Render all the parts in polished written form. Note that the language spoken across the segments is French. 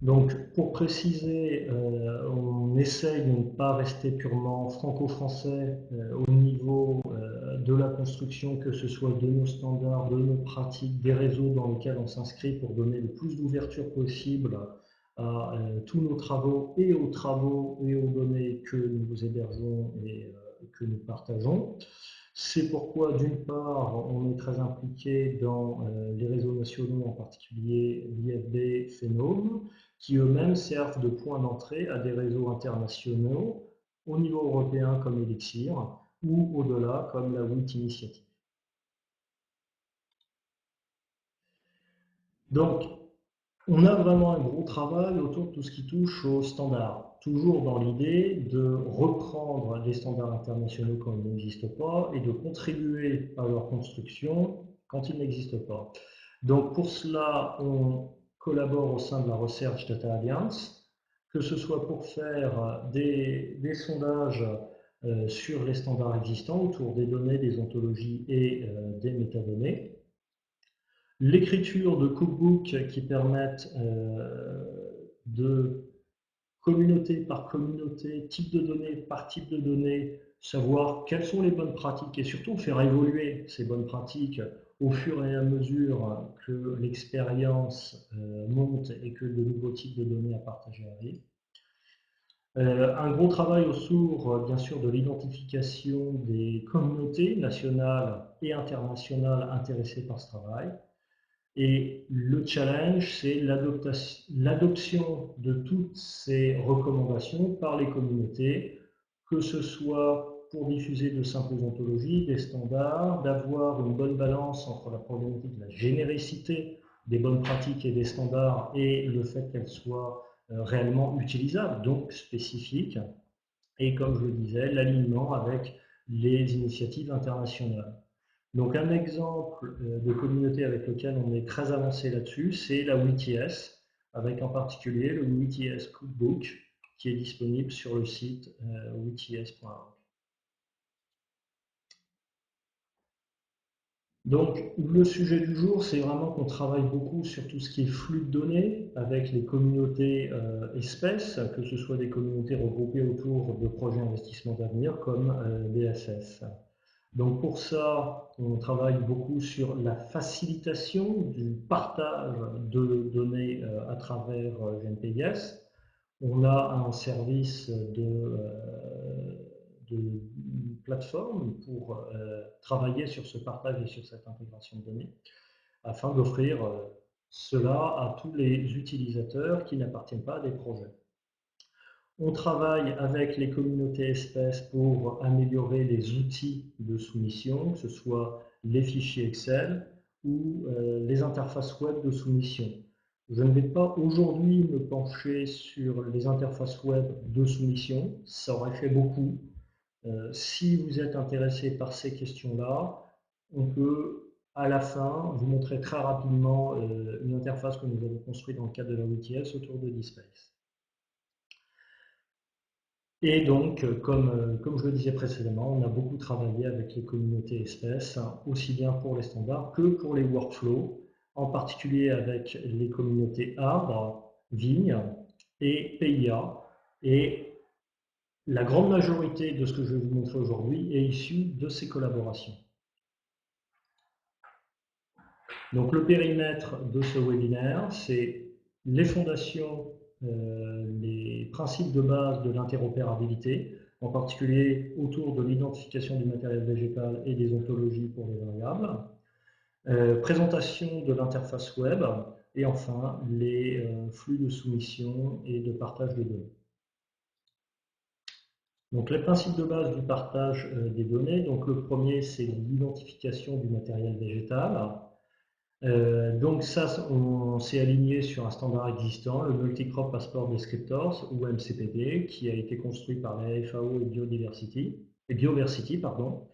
Donc, pour préciser, on essaye de ne pas rester purement franco-français au niveau de la construction, que ce soit de nos standards, de nos pratiques, des réseaux dans lesquels on s'inscrit pour donner le plus d'ouverture possible à tous nos travaux et aux travaux et aux données que nous hébergeons et que nous partageons. C'est pourquoi, d'une part, on est très impliqué dans les réseaux nationaux, en particulier l'IFB, Phénome, qui eux-mêmes servent de point d'entrée à des réseaux internationaux, au niveau européen comme Elixir, ou au-delà comme la WIT Initiative. Donc, on a vraiment un gros travail autour de tout ce qui touche aux standards, toujours dans l'idée de reprendre les standards internationaux quand ils n'existent pas et de contribuer à leur construction quand ils n'existent pas. Donc pour cela, on collabore au sein de la Research Data Alliance, que ce soit pour faire des sondages sur les standards existants autour des données, des ontologies et des métadonnées, l'écriture de cookbooks qui permettent de communauté par communauté, type de données par type de données, savoir quelles sont les bonnes pratiques et surtout faire évoluer ces bonnes pratiques au fur et à mesure que l'expérience monte et que de nouveaux types de données à partager arrivent. Un gros travail autour, bien sûr, de l'identification des communautés nationales et internationales intéressées par ce travail. Et le challenge, c'est l'adoption de toutes ces recommandations par les communautés, que ce soit pour diffuser de simples ontologies, des standards, d'avoir une bonne balance entre la problématique de la généricité des bonnes pratiques et des standards et le fait qu'elles soient réellement utilisables, donc spécifiques, et comme je le disais, l'alignement avec les initiatives internationales. Donc un exemple de communauté avec lequel on est très avancé là-dessus, c'est la WTS, avec en particulier le WTS Cookbook qui est disponible sur le site wts.org. Donc le sujet du jour, c'est vraiment qu'on travaille beaucoup sur tout ce qui est flux de données avec les communautés espèces, que ce soit des communautés regroupées autour de projets d'investissement d'avenir comme BSS. Donc pour ça, on travaille beaucoup sur la facilitation du partage de données à travers GNPIS. On a un service de plateforme pour travailler sur ce partage et sur cette intégration de données afin d'offrir cela à tous les utilisateurs qui n'appartiennent pas à des projets. On travaille avec les communautés espèces pour améliorer les outils de soumission, que ce soit les fichiers Excel ou les interfaces web de soumission. Je ne vais pas aujourd'hui me pencher sur les interfaces web de soumission, ça aurait fait beaucoup. Si vous êtes intéressé par ces questions-là, on peut à la fin vous montrer très rapidement une interface que nous avons construite dans le cadre de la WTS autour de DSpace. Et donc, comme je le disais précédemment, on a beaucoup travaillé avec les communautés espèces, hein, aussi bien pour les standards que pour les workflows, en particulier avec les communautés arbres, vignes et PIA. Et la grande majorité de ce que je vais vous montrer aujourd'hui est issue de ces collaborations. Donc le périmètre de ce webinaire, c'est les fondations, les principes de base de l'interopérabilité, en particulier autour de l'identification du matériel végétal et des ontologies pour les variables, présentation de l'interface web, et enfin les flux de soumission et de partage de données. Donc les principes de base du partage des données, donc le premier c'est l'identification du matériel végétal. Donc ça, on s'est aligné sur un standard existant, le Multi-Crop Passport Descriptors, ou MCPD, qui a été construit par la FAO et Bioversity, pardon,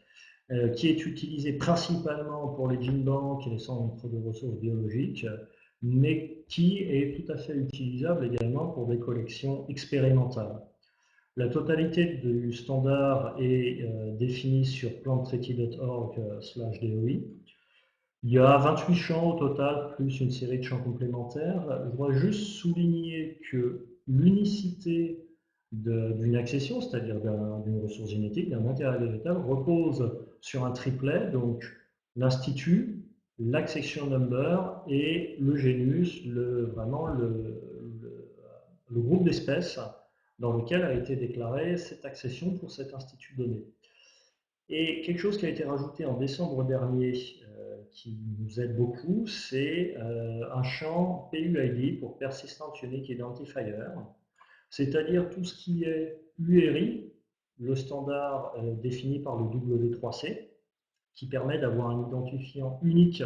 qui est utilisé principalement pour les GenBank et les centres de ressources biologiques, mais qui est tout à fait utilisable également pour des collections expérimentales. La totalité du standard est définie sur planttreaty.org/DOI. Il y a 28 champs au total, plus une série de champs complémentaires. Je voudrais juste souligner que l'unicité d'une accession, c'est-à-dire d'une ressource génétique, d'un matériel végétal, repose sur un triplet, donc l'institut, l'accession number et le génus, vraiment le groupe d'espèces dans lequel a été déclarée cette accession pour cet institut donné. Et quelque chose qui a été rajouté en décembre dernier, qui nous aide beaucoup, c'est un champ PUID pour Persistent Unique Identifier, c'est-à-dire tout ce qui est URI, le standard défini par le W3C, qui permet d'avoir un identifiant unique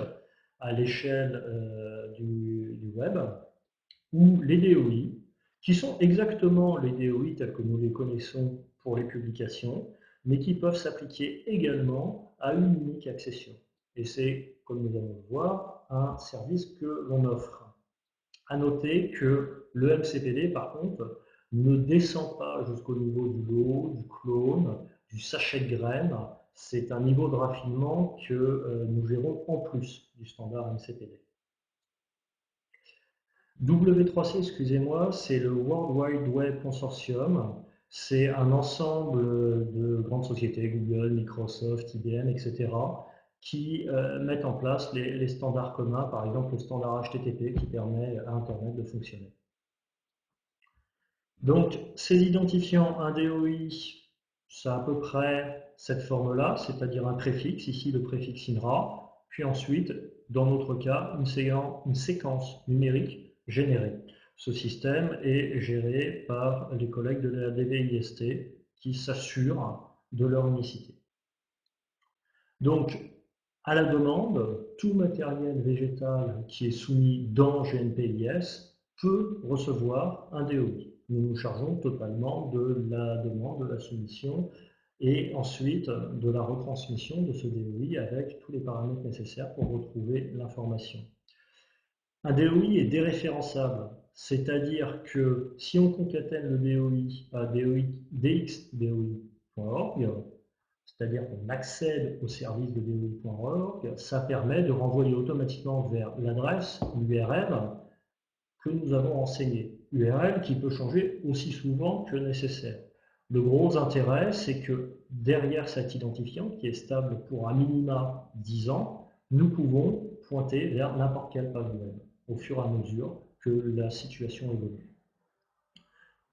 à l'échelle du web, ou les DOI, qui sont exactement les DOI tels que nous les connaissons pour les publications, mais qui peuvent s'appliquer également à une unique accession. Et c'est, comme nous allons le voir, un service que l'on offre. À noter que le MCPD, par contre, ne descend pas jusqu'au niveau du lot, du clone, du sachet de graines. C'est un niveau de raffinement que nous gérons en plus du standard MCPD. W3C, excusez-moi, c'est le World Wide Web Consortium. C'est un ensemble de grandes sociétés, Google, Microsoft, IBM, etc., qui mettent en place les standards communs, par exemple le standard HTTP qui permet à Internet de fonctionner. Donc, ces identifiants, un DOI, ça a à peu près cette forme-là, c'est-à-dire un préfixe, ici le préfixe INRA, puis ensuite, dans notre cas, une séquence numérique générée. Ce système est géré par les collègues de la DVIST qui s'assurent de leur unicité. Donc, à la demande, tout matériel végétal qui est soumis dans GNPIS peut recevoir un DOI. Nous nous chargeons totalement de la demande, de la soumission et ensuite de la retransmission de ce DOI avec tous les paramètres nécessaires pour retrouver l'information. Un DOI est déréférençable, c'est-à-dire que si on concatène le DOI à dxdoi.org, c'est-à-dire qu'on accède au service de DOI.org, ça permet de renvoyer automatiquement vers l'adresse, l'URL que nous avons renseignée. URL qui peut changer aussi souvent que nécessaire. Le gros intérêt, c'est que derrière cet identifiant, qui est stable pour un minima 10 ans, nous pouvons pointer vers n'importe quelle page web au fur et à mesure que la situation évolue.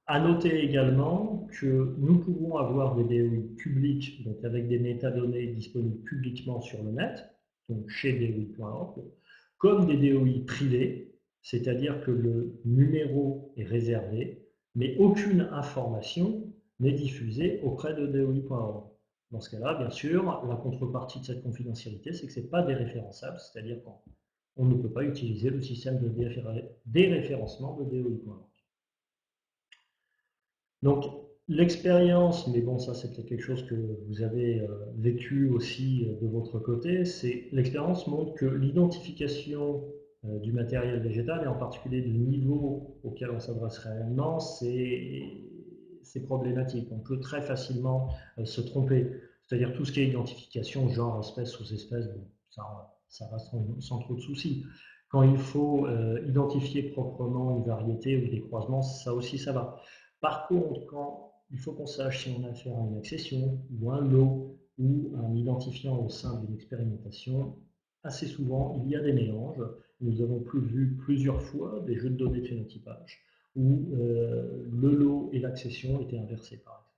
À noter également que nous pouvons avoir des DOI publics, donc avec des métadonnées disponibles publiquement sur le net, donc chez DOI.org, comme des DOI privés, c'est-à-dire que le numéro est réservé, mais aucune information n'est diffusée auprès de DOI.org. Dans ce cas-là, bien sûr, la contrepartie de cette confidentialité, c'est que ce n'est pas déréférençable, c'est-à-dire qu'on ne peut pas utiliser le système de déréférencement de DOI.org. Donc, l'expérience, mais bon, ça c'est peut-être quelque chose que vous avez vécu aussi de votre côté, c'est l'expérience montre que l'identification du matériel végétal, et en particulier du niveau auquel on s'adresse réellement, c'est problématique. On peut très facilement se tromper. C'est-à-dire tout ce qui est identification, genre, espèce, sous-espèce, bon, ça va sans trop de soucis. Quand il faut identifier proprement une variété ou des croisements, ça aussi ça va. Par contre, quand il faut qu'on sache si on a affaire à une accession ou un lot ou un identifiant au sein d'une expérimentation, assez souvent, il y a des mélanges. Nous avons vu plusieurs fois des jeux de données de phénotypage où le lot et l'accession étaient inversés, par exemple.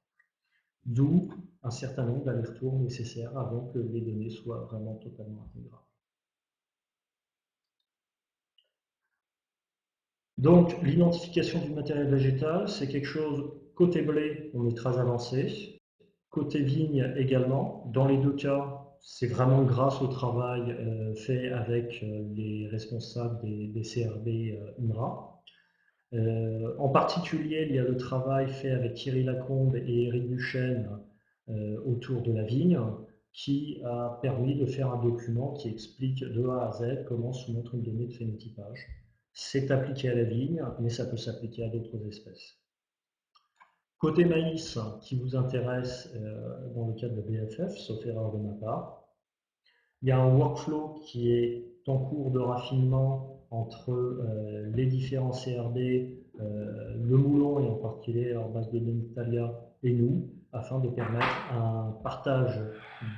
D'où un certain nombre d'allers-retours nécessaires avant que les données soient vraiment totalement intégrables. Donc, l'identification du matériel végétal, c'est quelque chose, côté blé, on est très avancé. Côté vigne également, dans les deux cas, c'est vraiment grâce au travail fait avec les responsables des CRB INRA. En particulier, il y a le travail fait avec Thierry Lacombe et Éric Duchesne autour de la vigne, qui a permis de faire un document qui explique de A à Z comment soumettre une donnée de phénotypage. C'est appliqué à la vigne, mais ça peut s'appliquer à d'autres espèces. Côté maïs, qui vous intéresse dans le cadre de BFF, sauf erreur de ma part, Il y a un workflow qui est en cours de raffinement entre les différents CRD, le moulon et en particulier en base de données Thalia et nous, afin de permettre un partage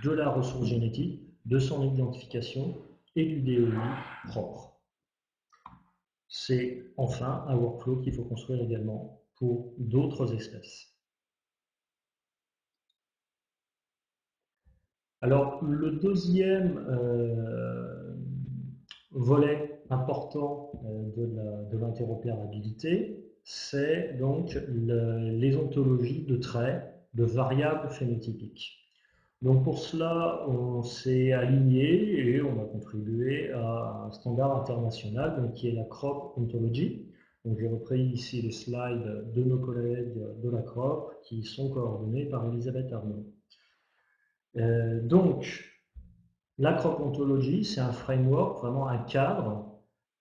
de la ressource génétique, de son identification et du DOI propre. C'est enfin un workflow qu'il faut construire également pour d'autres espèces. Alors, le deuxième volet important de l'interopérabilité, c'est donc les ontologies de traits de variables phénotypiques. Donc pour cela, on s'est aligné et on a contribué à un standard international donc qui est la CROP Ontology. Donc j'ai repris ici les slides de nos collègues de la CROP qui sont coordonnés par Elisabeth Arnaud. Donc la CROP Ontology, c'est un framework, vraiment un cadre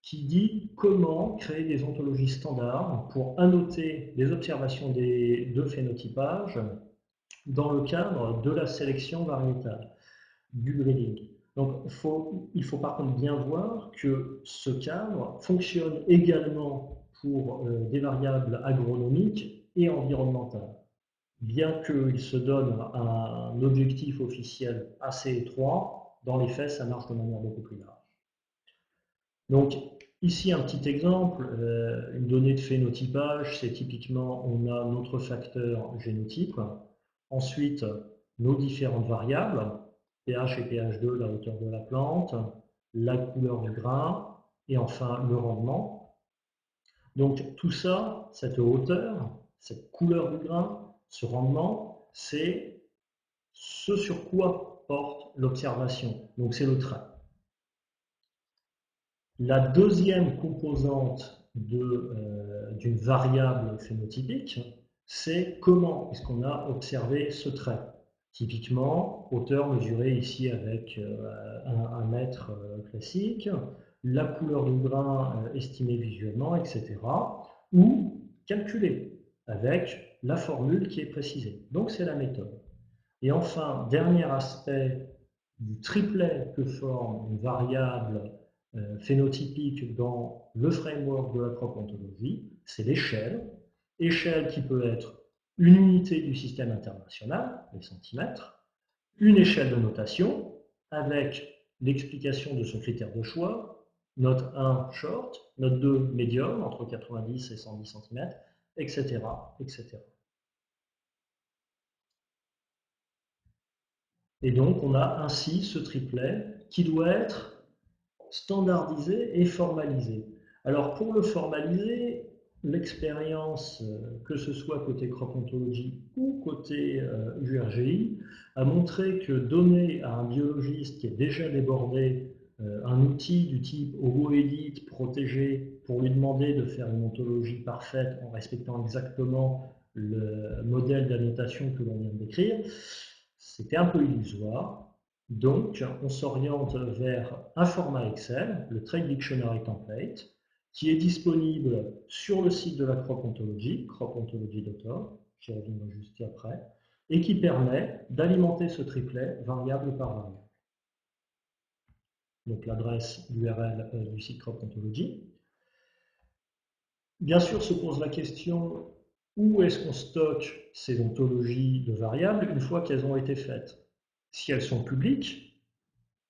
qui dit comment créer des ontologies standards pour annoter les observations de phénotypage dans le cadre de la sélection variétale, du breeding. Donc il faut par contre bien voir que ce cadre fonctionne également pour des variables agronomiques et environnementales. Bien qu'il se donne un objectif officiel assez étroit, dans les faits, ça marche de manière beaucoup plus large. Donc, ici, un petit exemple, une donnée de phénotypage, c'est typiquement, on a notre facteur génotype, ensuite nos différentes variables, pH et pH2, la hauteur de la plante, la couleur du grain, et enfin le rendement. Donc tout ça, cette hauteur, cette couleur du grain, ce rendement, c'est ce sur quoi porte l'observation. Donc c'est le trait. La deuxième composante d'une variable phénotypique, c'est comment est-ce qu'on a observé ce trait. Typiquement, hauteur mesurée ici avec un mètre classique, la couleur du grain estimée visuellement, etc. Ou calculée avec la formule qui est précisée. Donc c'est la méthode. Et enfin, dernier aspect du triplet que forme une variable phénotypique dans le framework de la propre ontologie, c'est l'échelle. Échelle qui peut être une unité du système international, les centimètres, une échelle de notation avec l'explication de son critère de choix, note 1 short, note 2 médium entre 90 et 110 cm, etc., etc. Et donc, on a ainsi ce triplet qui doit être standardisé et formalisé. Alors, pour le formaliser, l'expérience, que ce soit côté crop ontologie ou côté URGI, a montré que donner à un biologiste qui est déjà débordé un outil du type OvoEdit protégé pour lui demander de faire une ontologie parfaite en respectant exactement le modèle d'annotation que l'on vient de décrire, c'était un peu illusoire. Donc, on s'oriente vers un format Excel, le Trade Dictionary Template, qui est disponible sur le site de la Crop Ontology, cropontology.org, j'y reviendrai juste après, et qui permet d'alimenter ce triplet variable par variable. Donc l'adresse URL du site Crop Ontology. Bien sûr, se pose la question, où est-ce qu'on stocke ces ontologies de variables une fois qu'elles ont été faites? Si elles sont publiques,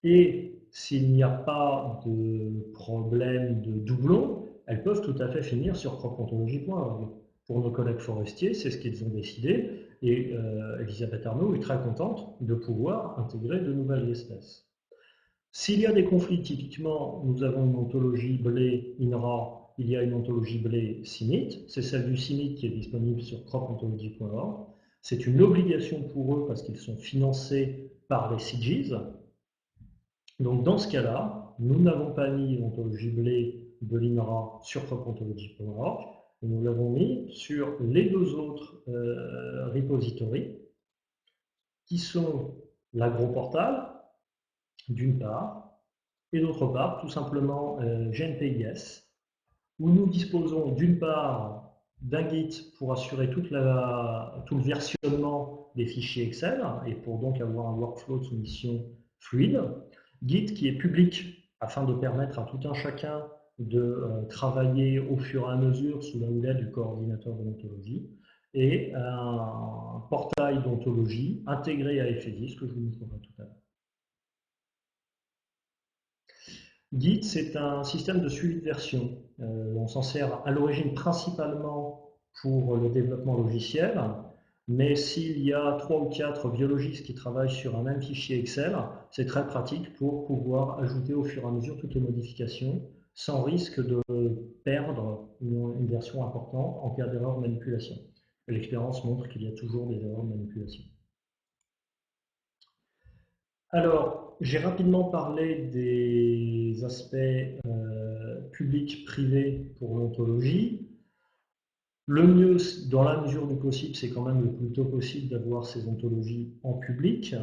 et s'il n'y a pas de problème de doublon, elles peuvent tout à fait finir sur cropontologie.org. Pour nos collègues forestiers, c'est ce qu'ils ont décidé, et Elisabeth Arnaud est très contente de pouvoir intégrer de nouvelles espèces. S'il y a des conflits, typiquement, nous avons une ontologie blé INRA, il y a une ontologie blé CINIT, c'est celle du CINIT qui est disponible sur cropontology.org. C'est une obligation pour eux parce qu'ils sont financés par les CIGIS. Donc dans ce cas-là, nous n'avons pas mis l'ontologie blé de l'INRA sur cropontology.org, nous l'avons mis sur les deux autres repositories qui sont l'agroportal d'une part, et d'autre part, tout simplement GNPIS, où nous disposons d'une part d'un Git pour assurer tout le versionnement des fichiers Excel et pour donc avoir un workflow de soumission fluide, Git qui est public afin de permettre à tout un chacun de travailler au fur et à mesure sous la houlette du coordinateur de l'ontologie, et un portail d'ontologie intégré à Ephésis que je vous montrerai tout à l'heure. Git, c'est un système de suivi de version. On s'en sert à l'origine principalement pour le développement logiciel, mais s'il y a 3 ou 4 biologistes qui travaillent sur un même fichier Excel, c'est très pratique pour pouvoir ajouter au fur et à mesure toutes les modifications sans risque de perdre une version importante en cas d'erreur de manipulation. L'expérience montre qu'il y a toujours des erreurs de manipulation. Alors, j'ai rapidement parlé des aspects publics, privés pour l'ontologie. Le mieux, dans la mesure du possible, c'est quand même le plus tôt possible d'avoir ces ontologies en public.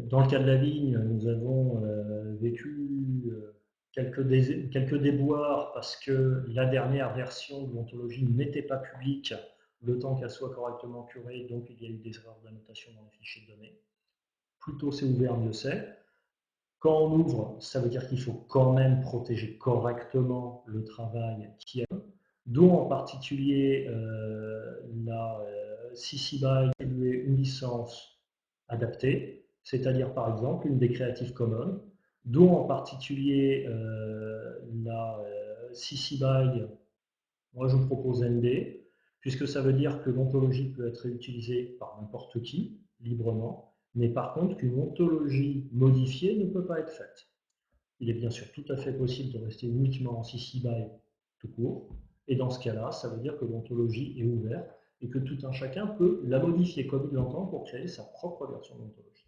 Dans le cas de la vigne, nous avons vécu quelques déboires parce que la dernière version de l'ontologie n'était pas publique le temps qu'elle soit correctement curée, donc il y a eu des erreurs d'annotation dans les fichiers de données. Plus tôt c'est ouvert, mieux c'est. Quand on ouvre, ça veut dire qu'il faut quand même protéger correctement le travail qui est, dont en particulier la CC BY attribuer une licence adaptée, c'est-à-dire par exemple une des Creative Commons, dont en particulier la CC BY, moi je vous propose ND, puisque ça veut dire que l'ontologie peut être utilisée par n'importe qui, librement, mais par contre qu'une ontologie modifiée ne peut pas être faite. Il est bien sûr tout à fait possible de rester uniquement en CC BY tout court, et dans ce cas-là, ça veut dire que l'ontologie est ouverte et que tout un chacun peut la modifier comme il l'entend pour créer sa propre version d'ontologie.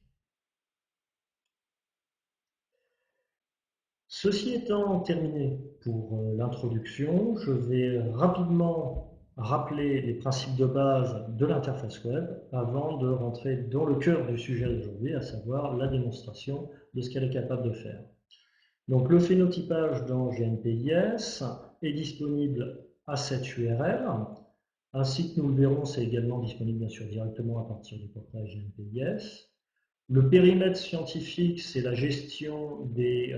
Ceci étant terminé pour l'introduction, je vais rapidement rappeler les principes de base de l'interface web avant de rentrer dans le cœur du sujet d'aujourd'hui, à savoir la démonstration de ce qu'elle est capable de faire. Donc le phénotypage dans GNPIS est disponible à cette URL, ainsi que nous le verrons, c'est également disponible bien sûr directement à partir du portail GNPIS. Le périmètre scientifique, c'est la gestion des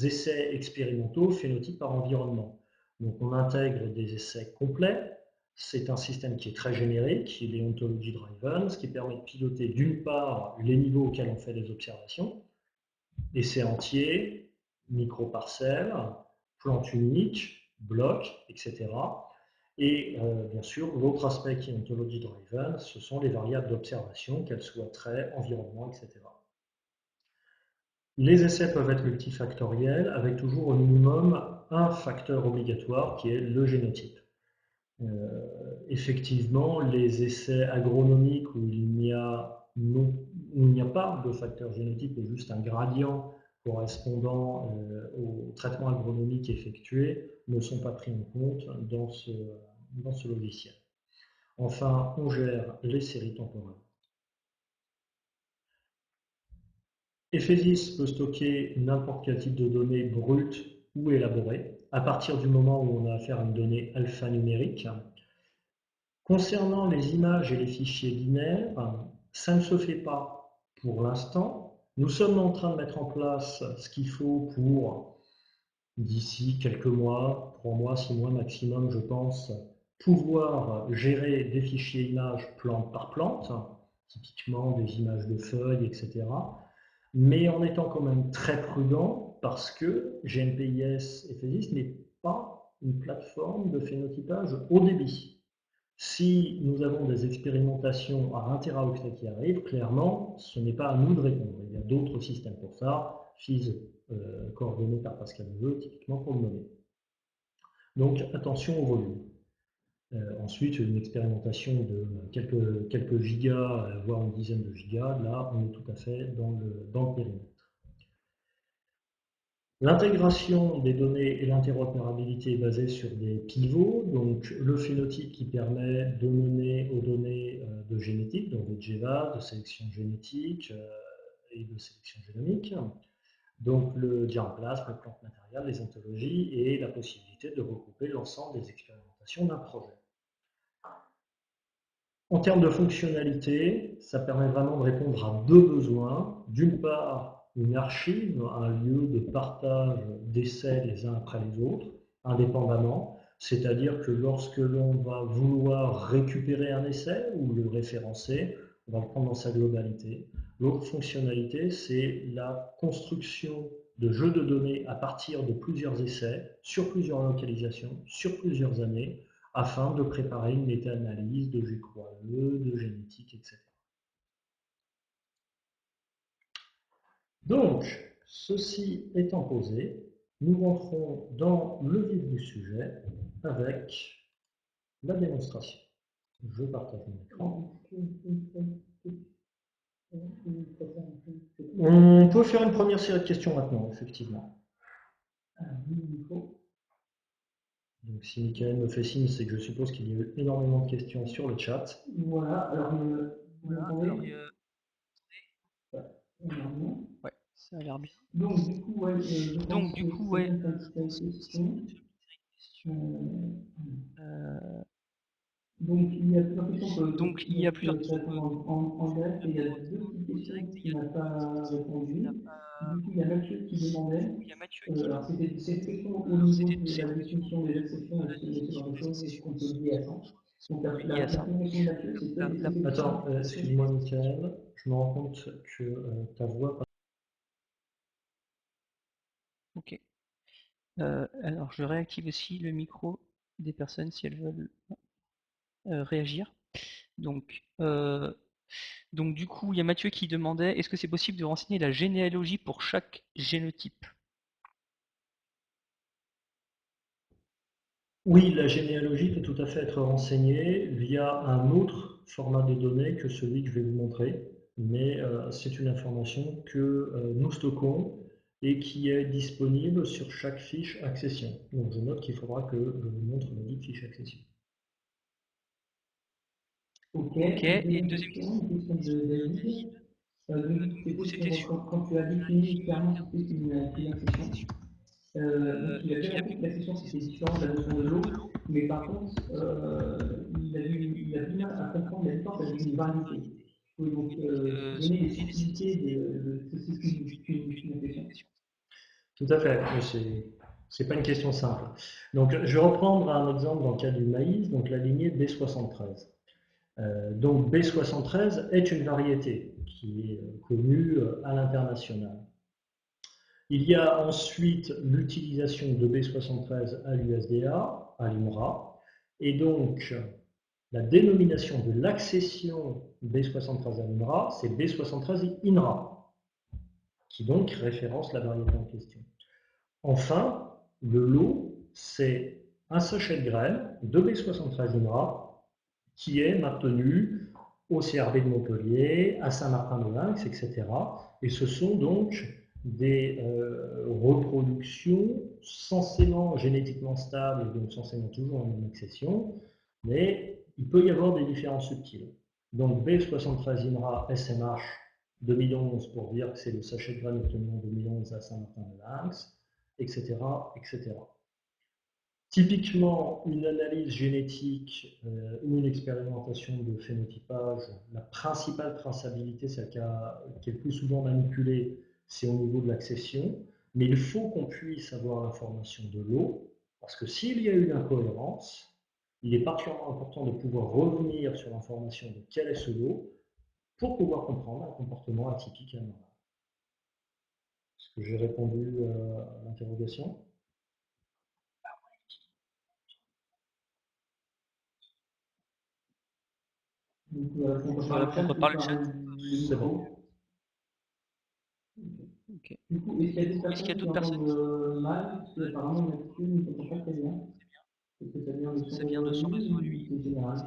essais expérimentaux phénotypes par environnement. Donc on intègre des essais complets. C'est un système qui est très générique, il est ontology driven, ce qui permet de piloter d'une part les niveaux auxquels on fait des observations, essais entiers, micro-parcelles, plantes uniques, blocs, etc. Et bien sûr, l'autre aspect qui est ontology driven, ce sont les variables d'observation, qu'elles soient traits, environnement, etc. Les essais peuvent être multifactoriels avec toujours au minimum un facteur obligatoire qui est le génotype. Effectivement, les essais agronomiques où il n'y a pas de facteur génotype et juste un gradient correspondant au traitement agronomique effectué ne sont pas pris en compte dans ce logiciel. Enfin, on gère les séries temporelles. Ephésis peut stocker n'importe quel type de données brutes ou élaborées à partir du moment où on a affaire à une donnée alphanumérique. Concernant les images et les fichiers binaires, ça ne se fait pas pour l'instant. Nous sommes en train de mettre en place ce qu'il faut pour, d'ici quelques mois, 3 mois, 6 mois maximum, je pense, pouvoir gérer des fichiers images plante par plante, typiquement des images de feuilles, etc. Mais en étant quand même très prudent, parce que GNPIS Ephésis n'est pas une plateforme de phénotypage haut débit. Si nous avons des expérimentations à 1 Teraoctet qui arrivent, clairement, ce n'est pas à nous de répondre. Il y a d'autres systèmes pour ça, FIS coordonné par Pascal Neveu, typiquement pour le nommer. Donc attention au volume. Ensuite, une expérimentation de quelques gigas, voire une dizaine de gigas, là, on est tout à fait dans le périmètre. L'intégration des données et l'interopérabilité est basée sur des pivots, donc le phénotype qui permet de mener aux données de génétique, donc de GEVA, de sélection génétique et de sélection génomique, donc le germplasme, le plante matériel, les ontologies et la possibilité de regrouper l'ensemble des expérimentations d'un projet. En termes de fonctionnalité, ça permet vraiment de répondre à deux besoins. D'une part, une archive, un lieu de partage d'essais les uns après les autres, indépendamment. C'est-à-dire que lorsque l'on va vouloir récupérer un essai ou le référencer, on va le prendre dans sa globalité. L'autre fonctionnalité, c'est la construction de jeux de données à partir de plusieurs essais, sur plusieurs localisations, sur plusieurs années, afin de préparer une méta-analyse de GQAE, de génétique, etc. Donc, ceci étant posé, nous rentrons dans le vif du sujet avec la démonstration. Je partage mon écran. On peut faire une première série de questions maintenant, effectivement. Donc, si Michael me fait signe, c'est que je suppose qu'il y a eu énormément de questions sur le chat. Voilà, alors vous m'entendez? Ouais, ça a l'air bien. Donc du coup, ouais, je pense que c'est bien de faire une petite question. Euh, Donc il y a plusieurs questions donc, il y a que plusieurs je vais répondre en direct et il y a deux petites questions que tu n'as pas répondu. Du coup, il y a Mathieu qui demandait, alors c'est une question au niveau de la définition des exceptions et ce genre de choses, est-ce qu'on peut lier à ça? Donc la première question de Mathieu, c'est quelles exceptions? Attends, excuse-moi Michael, je me rends compte que ta voix... Ok. Alors, je réactive aussi le micro des personnes si elles veulent réagir. Donc, du coup, il y a Mathieu qui demandait, est-ce que c'est possible de renseigner la généalogie pour chaque génotype? Oui, la généalogie peut tout à fait être renseignée via un autre format de données que celui que je vais vous montrer, mais c'est une information que nous stockons et qui est disponible sur chaque fiche accession. Donc je note qu'il faudra que je vous montre la dite fiche accession. Ok, Et deuxième deuxième question, une question de David. Donc c'était sur quand tu as défini clairement ce qu'était une accession. Donc il a bien compris que l'accession c'était différent de la notion de l'eau, mais par contre il a du mal à comprendre la différence avec une variété. Il faut donc donner les subtilités de ce que c'est qu'une accession. Tout à fait, c'est pas une question simple. Donc je vais reprendre un exemple dans le cas du maïs, donc la lignée B73. Donc B73 est une variété qui est connue à l'international. Il y a ensuite l'utilisation de B73 à l'USDA, à l'INRA, et donc la dénomination de l'accession B73 à l'INRA, c'est B73 INRA, qui donc référence la variété en question. Enfin, le lot, c'est un sachet de graines de B73 INRA qui est maintenu au CRB de Montpellier, à Saint-Martin-de-Lynx, etc. Et ce sont donc des reproductions censément génétiquement stables et donc censément toujours en même accession, mais il peut y avoir des différences subtiles. Donc B73 INRA SMH 2011 pour dire que c'est le sachet de graines obtenu en 2011 à Saint-Martin-de-Lynx, etc., etc. Typiquement, une analyse génétique ou une expérimentation de phénotypage, la principale traçabilité, celle qui est le plus souvent manipulée, c'est au niveau de l'accession. Mais il faut qu'on puisse avoir l'information de l'eau, parce que s'il y a une incohérence, il est particulièrement important de pouvoir revenir sur l'information de quel est ce lot pour pouvoir comprendre un comportement atypique et anormal. Est-ce que j'ai répondu à l'interrogation? Donc on on peut par le chat, répondre tu par le chat. fermes le C'est bon. micro. Ok. Du coup, est-ce qu'il y a d'autres Est-ce qu'il y a personnes qui d'autres personnes entendent mal? Parce que apparemment Mathieu ne t'entend pas très bien. Est-ce que ça vient de son réseau à lui ou c'est général?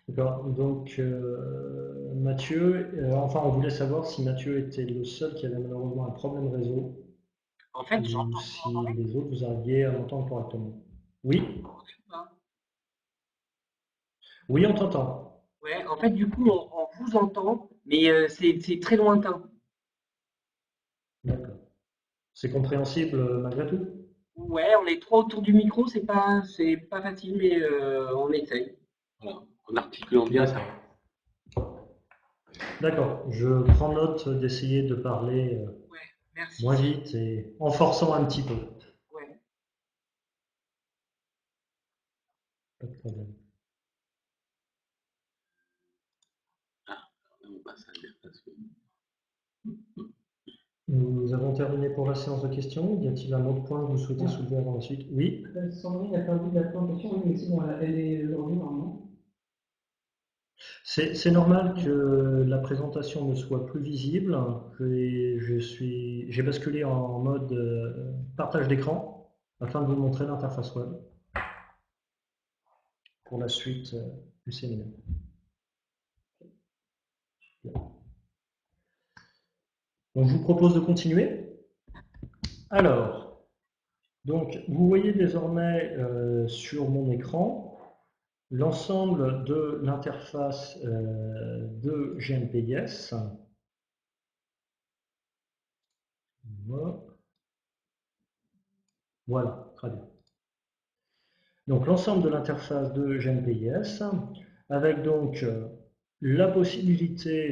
D'accord. Donc, Mathieu, enfin, on voulait savoir si Mathieu était le seul qui avait malheureusement un problème réseau En fait, ou j'entends. si les autres vous arriviez à l'entendre correctement. Oui, oui, on t'entend. Ouais, en fait, du coup, on vous entend, mais c'est très lointain. D'accord. C'est compréhensible malgré tout? Ouais, on est trop autour du micro, c'est pas facile, mais on essaye. Voilà. En articulant bien, ça va. D'accord. Je prends note d'essayer de parler Ouais, merci. moins vite et en forçant un petit peu. Ouais. Pas de problème. Ah, on passe à l'interface. Nous avons terminé pour la séance de questions. Y a-t-il un autre point que vous souhaitez soulever avant la suite? Oui. Sandrine a perdu la présentation, oui, mais c'est bon, elle est revenue normalement. C'est normal que la présentation ne soit plus visible. J'ai basculé en mode partage d'écran afin de vous montrer l'interface web pour la suite du séminaire. Donc, je vous propose de continuer. Alors, donc, vous voyez désormais sur mon écran l'ensemble de l'interface de GNPIS. Voilà, très bien. Donc l'ensemble de l'interface de GNPIS avec donc la possibilité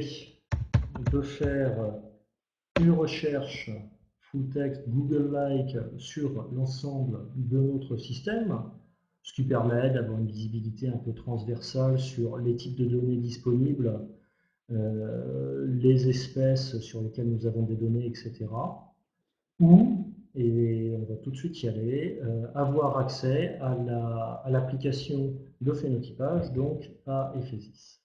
de faire une recherche full text Google-like sur l'ensemble de notre système, ce qui permet d'avoir une visibilité un peu transversale sur les types de données disponibles, les espèces sur lesquelles nous avons des données, etc. Ou, et on va tout de suite y aller, avoir accès à l'application de phénotypage, donc à Ephesis.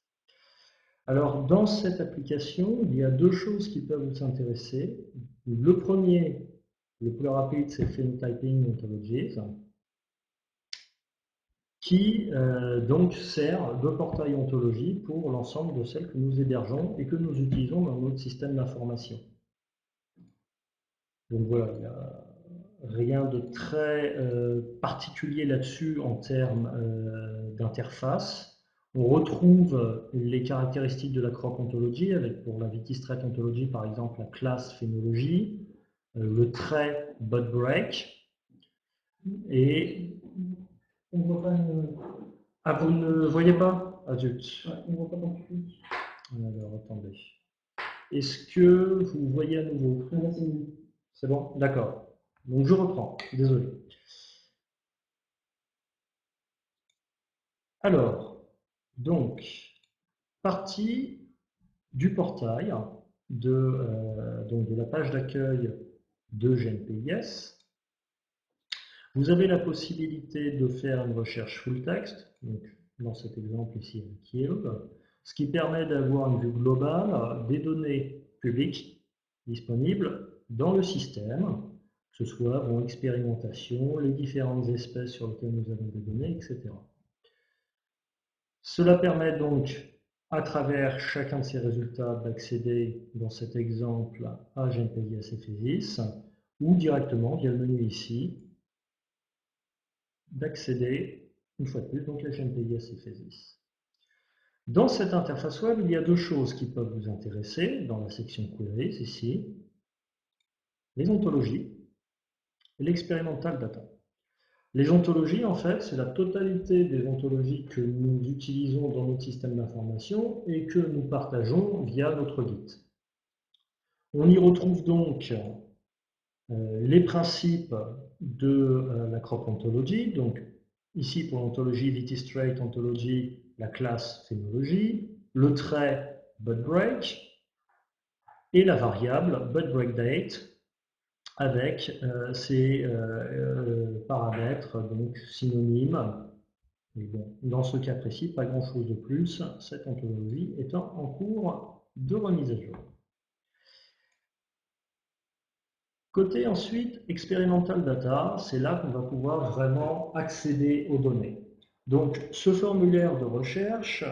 Alors, dans cette application, il y a deux choses qui peuvent vous intéresser. Le premier, le plus rapide, c'est Phenotyping Ontologies, qui donc sert de portail ontologie pour l'ensemble de celles que nous hébergeons et que nous utilisons dans notre système d'information. Donc voilà, il y a rien de très particulier là-dessus en termes d'interface. On retrouve les caractéristiques de la crop ontology avec pour la Vitis-Trait ontology par exemple la classe phénologie, le trait bud break et on ne voit pas ah, vous ne voyez pas? Ah zut. Ouais, on ne voit pas dans le public. Alors attendez. Est-ce que vous voyez à nouveau? Là, c'est mieux. C'est bon? D'accord. Donc je reprends, désolé. Alors, donc, partie du portail donc de la page d'accueil de GNPIS. Vous avez la possibilité de faire une recherche full text, donc dans cet exemple ici avec Yield, ce qui permet d'avoir une vue globale des données publiques disponibles dans le système, que ce soit en expérimentation, les différentes espèces sur lesquelles nous avons des données, etc. Cela permet donc, à travers chacun de ces résultats, d'accéder, dans cet exemple, à GNPIS Ephesis, ou directement, via le menu ici, d'accéder, une fois de plus, donc à GNPIS Ephesis. Dans cette interface web, il y a deux choses qui peuvent vous intéresser, dans la section Queries, ici, les ontologies et l'experimental data. Les ontologies, en fait, c'est la totalité des ontologies que nous utilisons dans notre système d'information et que nous partageons via notre Git. On y retrouve donc les principes de la crop ontology. Donc, ici, pour l'ontologie Vitis-Trait ontology, la classe phénologie, le trait budBreak et la variable budBreakDate avec ces paramètres donc synonymes. Et bon, dans ce cas précis, pas grand-chose de plus, cette ontologie étant en cours de remise à jour. Côté ensuite experimental data, c'est là qu'on va pouvoir vraiment accéder aux données. Donc ce formulaire de recherche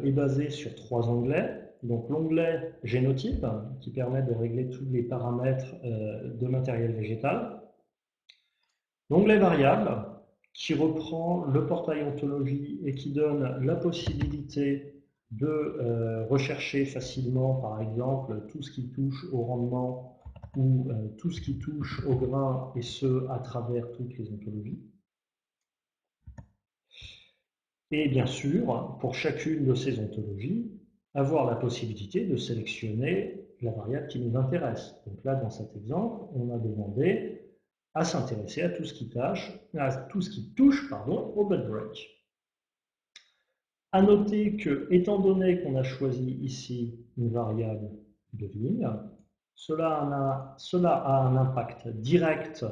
est basé sur trois onglets. Donc l'onglet génotype qui permet de régler tous les paramètres de matériel végétal. L'onglet variable qui reprend le portail ontologie et qui donne la possibilité de rechercher facilement, par exemple, tout ce qui touche au rendement ou tout ce qui touche au grain, et ce, à travers toutes les ontologies. Et bien sûr, pour chacune de ces ontologies, avoir la possibilité de sélectionner la variable qui nous intéresse. Donc là, dans cet exemple, on a demandé à s'intéresser à tout ce qui touche au bud break. À noter que, étant donné qu'on a choisi ici une variable de ligne, cela a un impact direct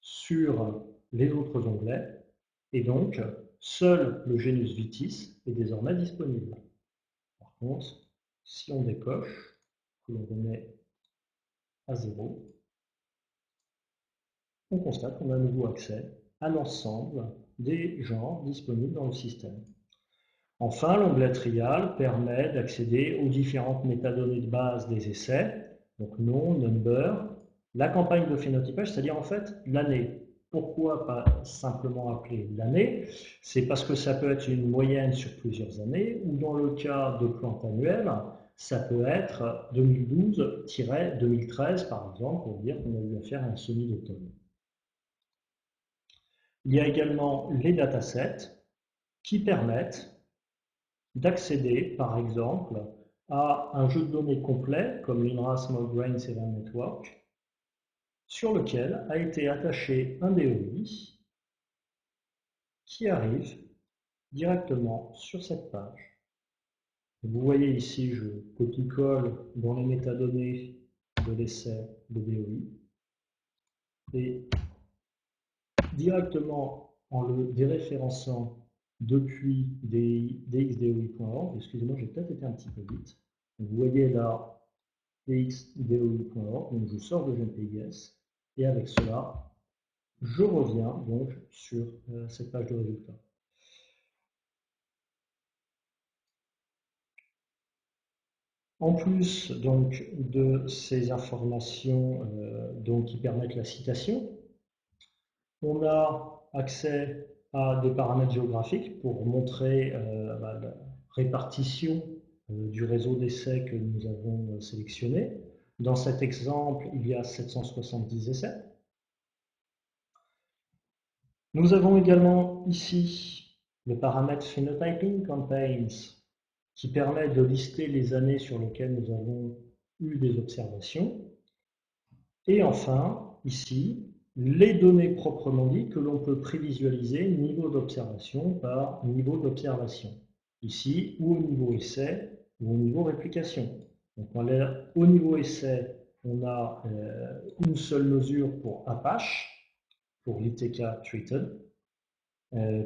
sur les autres onglets, et donc seul le genus vitis est désormais disponible. Par contre, si on décoche, que l'on remet à 0, on constate qu'on a à nouveau accès à l'ensemble des genres disponibles dans le système. Enfin, l'onglet trial permet d'accéder aux différentes métadonnées de base des essais, donc nom, number, la campagne de phénotypage, c'est-à-dire en fait l'année. Pourquoi pas simplement appeler l'année? C'est parce que ça peut être une moyenne sur plusieurs années, ou dans le cas de plantes annuelles, ça peut être 2012-2013 par exemple, pour dire qu'on a eu affaire à un semis d'automne. Il y a également les datasets qui permettent d'accéder, par exemple, à un jeu de données complet, comme l'INRAS Small Grain Seven Network, sur lequel a été attaché un DOI qui arrive directement sur cette page. Vous voyez ici, je copie-colle dans les métadonnées de l'essai de DOI, et directement en le déréférençant depuis dxdoi.org, excusez-moi, j'ai peut-être été un petit peu vite. Vous voyez là dxdoi.org, donc je sors de GPIS, et avec cela, je reviens donc sur cette page de résultats. En plus donc de ces informations qui permettent la citation, on a accès à des paramètres géographiques pour montrer la répartition du réseau d'essais que nous avons sélectionné. Dans cet exemple, il y a 770 essais. Nous avons également ici le paramètre Phenotyping Campaigns qui permet de lister les années sur lesquelles nous avons eu des observations. Et enfin, ici, les données proprement dites que l'on peut prévisualiser niveau d'observation par niveau d'observation. Ici, ou au niveau essai, ou au niveau réplication. Donc, au niveau essai, on a une seule mesure pour Apache, pour l'ITK treated,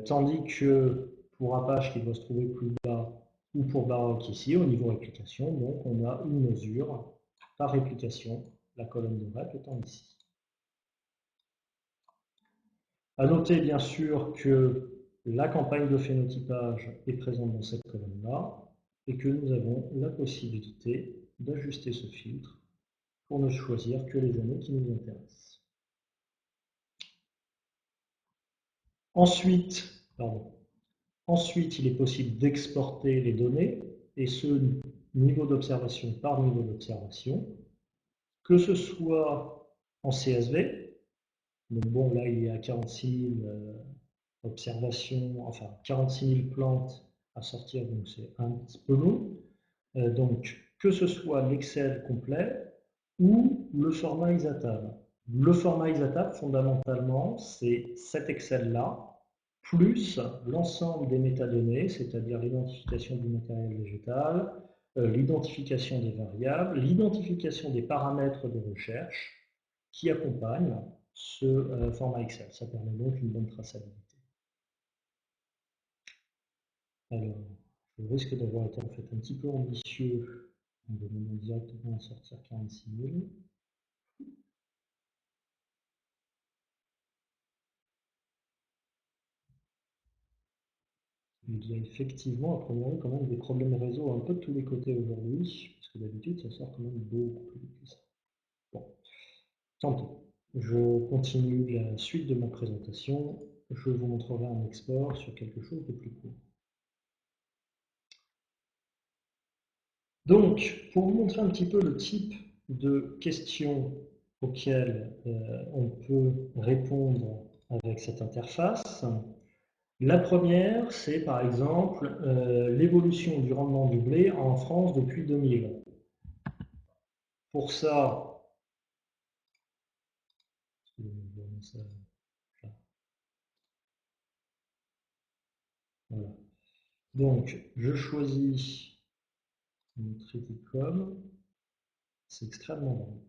tandis que pour Apache qui doit se trouver plus bas, ou pour Baroque ici, au niveau réplication, donc on a une mesure par réplication, la colonne de rep étant ici. À noter bien sûr que la campagne de phénotypage est présente dans cette colonne-là et que nous avons la possibilité d'ajuster ce filtre pour ne choisir que les années qui nous intéressent. Ensuite, il est possible d'exporter les données, et ce niveau d'observation par niveau d'observation, que ce soit en CSV. Donc bon, là il y a 46 000 observations, enfin 46 000 plantes à sortir, donc c'est un petit peu long. Donc que ce soit l'Excel complet ou le format Exatab. Le format Exatab, fondamentalement, c'est cet Excel-là, plus l'ensemble des métadonnées, c'est-à-dire l'identification du matériel végétal, l'identification des variables, l'identification des paramètres de recherche qui accompagnent ce format Excel. Ça permet donc une bonne traçabilité. Alors, je risque d'avoir été en fait un petit peu ambitieux en demandant directement à sortir 46 000. Il y a effectivement, à première vue, quand même des problèmes réseau un peu de tous les côtés aujourd'hui, parce que d'habitude, ça sort quand même beaucoup plus vite que ça. Bon, tant pis. Je continue la suite de ma présentation. Je vous montrerai un export sur quelque chose de plus court. Donc, pour vous montrer un petit peu le type de questions auxquelles on peut répondre avec cette interface, la première, c'est par exemple l'évolution du rendement du blé en France depuis 2000. Pour ça, voilà. Donc, je choisis mon Triticum, c'est extrêmement bon.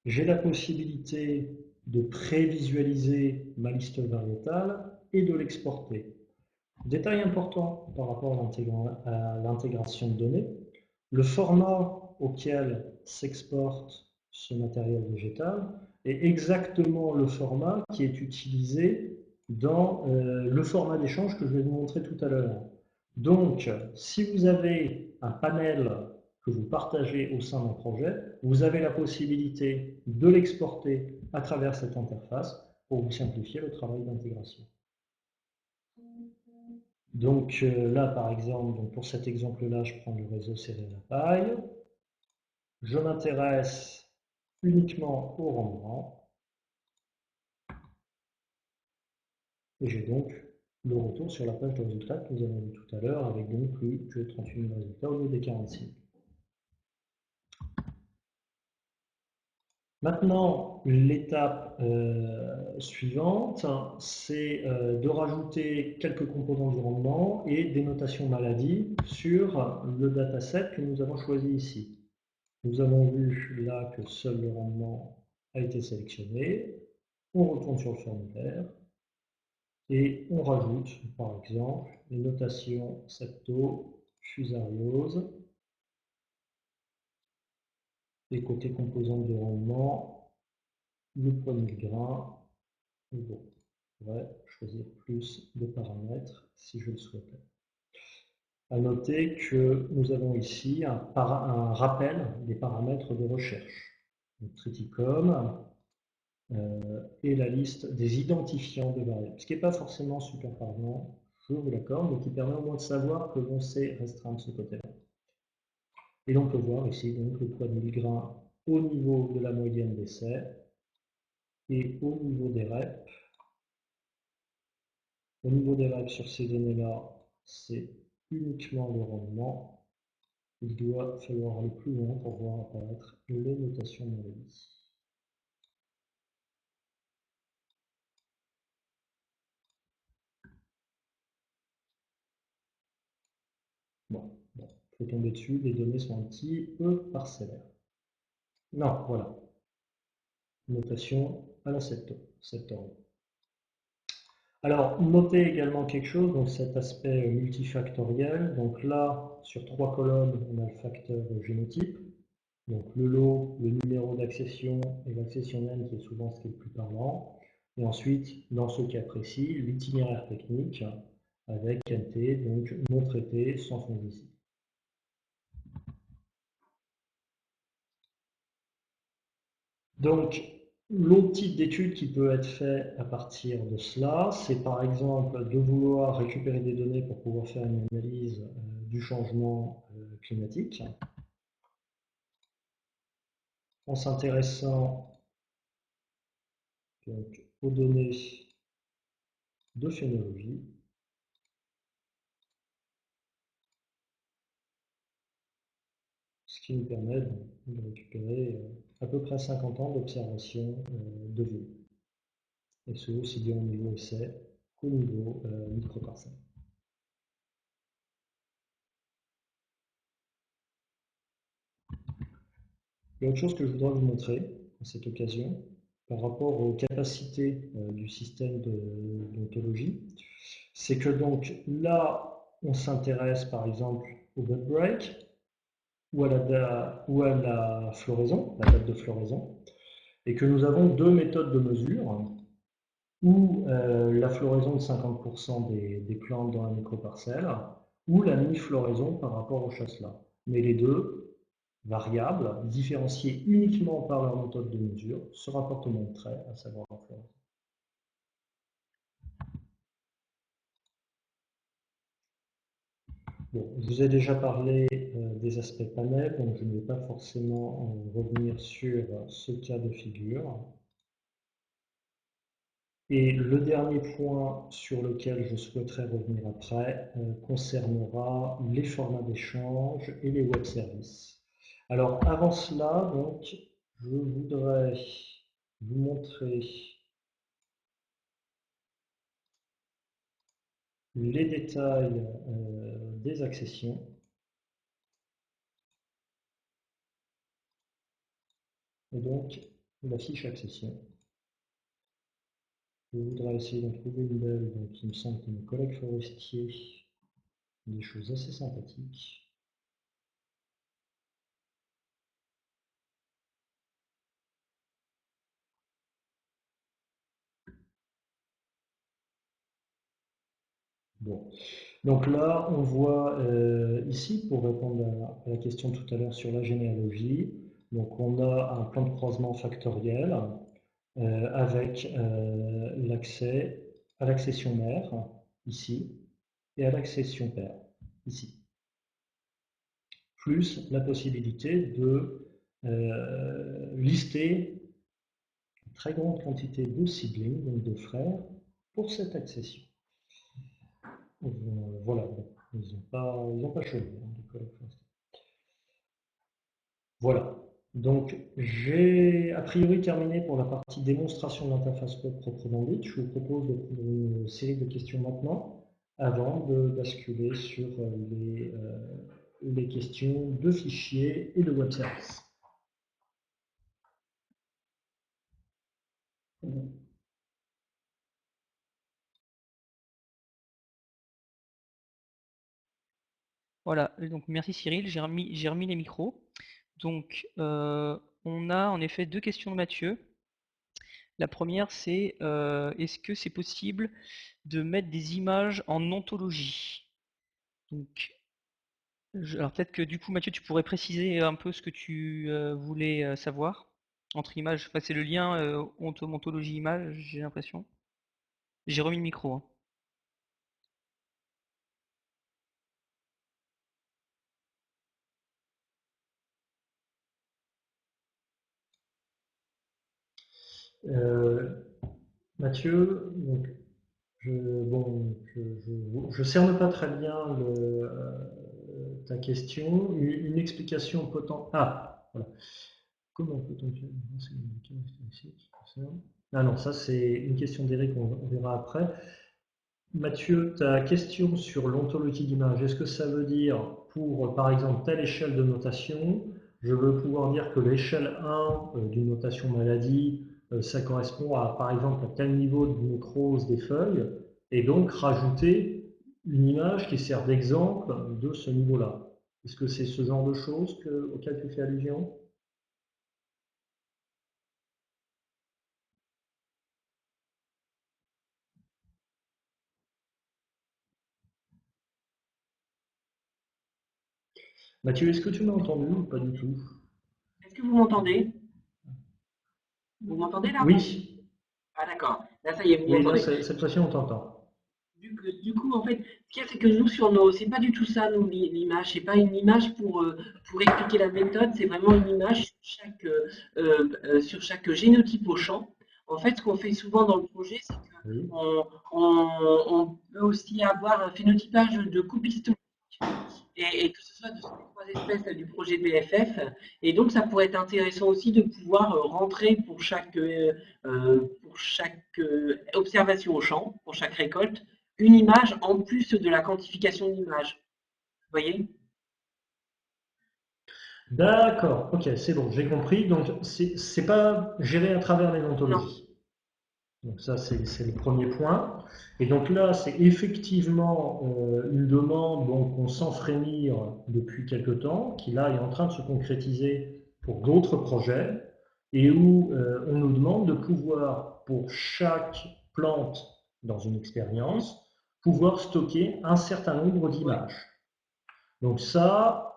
J'ai la possibilité de prévisualiser ma liste variétale et de l'exporter. Détail important par rapport à l'intégration de données, le format auquel s'exporte ce matériel végétal est exactement le format qui est utilisé dans le format d'échange que je vais vous montrer tout à l'heure. Donc, si vous avez un panel que vous partagez au sein d'un projet, vous avez la possibilité de l'exporter à travers cette interface pour vous simplifier le travail d'intégration. Donc là, par exemple, donc pour cet exemple-là, je prends le réseau céréales à paille. Je m'intéresse uniquement au rendement. Et j'ai donc le retour sur la page de résultats que nous avons vu tout à l'heure, avec donc plus que 38 000 résultats au lieu des 46 000. Maintenant, l'étape suivante, c'est de rajouter quelques composants du rendement et des notations maladie sur le dataset que nous avons choisi ici. Nous avons vu là que seul le rendement a été sélectionné. On retourne sur le formulaire et on rajoute, par exemple, les notations septo, fusariose. Et côté composante de rendement, le poignet de grain. Et bon, on pourrait choisir plus de paramètres si je le souhaitais. À noter que nous avons ici un rappel des paramètres de recherche. Donc, Triticum, et la liste des identifiants de variables, ce qui n'est pas forcément super parlant, je vous l'accorde, mais qui permet au moins de savoir que l'on sait restreindre ce côté-là. Et l'on peut voir ici donc le poids de 1000 grains au niveau de la moyenne d'essai et au niveau des reps. Au niveau des reps sur ces données-là, c'est uniquement le rendement. Il doit falloir aller plus loin pour voir apparaître les notations maladies. Bon, il faut tomber dessus, les données sont un petit peu parcellaires. Non, voilà. Notation à la septorie. Alors, notez également quelque chose, donc cet aspect multifactoriel. Donc là, sur 3 colonnes, on a le facteur génotype. Donc le lot, le numéro d'accession et l'accession même qui est souvent ce qui est le plus parlant. Et ensuite, dans ce cas précis, l'itinéraire technique avec NT, donc non traité, sans fongicide. Donc, l'autre type d'étude qui peut être fait à partir de cela, c'est par exemple de vouloir récupérer des données pour pouvoir faire une analyse du changement climatique, en s'intéressant aux données de phénologie. Ce qui nous permet de récupérer à peu près 50 ans d'observation de vie. Et ce aussi bien au niveau essai qu'au niveau microparcelle. Il y a autre chose que je voudrais vous montrer à cette occasion par rapport aux capacités du système d'ontologie, c'est que donc là, on s'intéresse par exemple au bud break ou à la floraison, la date de floraison, et que nous avons deux méthodes de mesure, ou la floraison de 50% des plantes dans la microparcelle, ou la mi-floraison par rapport au chasselas. Mais les deux variables, différenciées uniquement par leur méthode de mesure, se rapportent au même trait, à savoir la floraison. Bon, je vous ai déjà parlé des aspects panel, donc je ne vais pas forcément revenir sur ce cas de figure. Et le dernier point sur lequel je souhaiterais revenir après concernera les formats d'échange et les web services. Alors avant cela, donc, je voudrais vous montrer les détails des accessions. Et donc la fiche accession. Je voudrais essayer d'en trouver une belle, donc il me semble que mes collègues forestiers ont des choses assez sympathiques. Bon, donc là on voit ici, pour répondre à la question tout à l'heure sur la généalogie, donc on a un plan de croisement factoriel avec l'accès à l'accession mère, ici, et à l'accession père, ici. Plus la possibilité de lister une très grande quantité de siblings, donc de frères, pour cette accession. Voilà, bon, ils n'ont pas choisi. Voilà, donc j'ai a priori terminé pour la partie démonstration de l'interface web proprement dite. Je vous propose de prendre une série de questions maintenant, avant de basculer sur les questions de fichiers et de web services. Voilà, donc merci Cyril, j'ai remis les micros. Donc on a en effet deux questions de Mathieu. La première c'est est-ce que c'est possible de mettre des images en ontologie? Donc alors peut-être que du coup Mathieu tu pourrais préciser un peu ce que tu voulais savoir entre images, enfin, c'est le lien ontologie image, j'ai l'impression. J'ai remis le micro, hein. Mathieu, donc, je cerne pas très bien ta question. Une explication potentielle. Ah, voilà. Comment peut-on faire Ah non, ça c'est une question d'Eric, on verra après. Mathieu, ta question sur l'ontologie d'image, est-ce que ça veut dire pour, par exemple, telle échelle de notation, je veux pouvoir dire que l'échelle 1 d'une notation maladie, ça correspond à, par exemple, à tel niveau de nécrose des feuilles, et donc rajouter une image qui sert d'exemple de ce niveau-là. Est-ce que c'est ce genre de choses auquel tu fais allusion? Mathieu, est-ce que tu m'as entendu ou pas du tout? Est-ce que vous m'entendez? Vous m'entendez là? Oui, Ah d'accord. Là, ça y est, vous oui, là, m'entendez. cette fois-ci, on t'entend. Du coup, en fait, ce qu'il y a, c'est que nous, sur nos, c'est pas du tout ça, nous, l'image. C'est pas une image pour expliquer la méthode, c'est vraiment une image sur chaque génotype au champ. En fait, ce qu'on fait souvent dans le projet, c'est Oui. on peut aussi avoir un phénotypage de coupe histologique et que ce soit de ces trois espèces du projet BFF. Et donc, ça pourrait être intéressant aussi de pouvoir rentrer pour chaque observation au champ, pour chaque récolte, une image en plus de la quantification d'image. Vous voyez? D'accord, ok, c'est bon, j'ai compris. Donc, c'est pas géré à travers les Non. ontologies. Donc ça, c'est le premier point. Et donc là, c'est effectivement une demande qu'on sent frémir depuis quelque temps, qui là est en train de se concrétiser pour d'autres projets, et où on nous demande de pouvoir, pour chaque plante dans une expérience, pouvoir stocker un certain nombre Oui. d'images. Donc ça,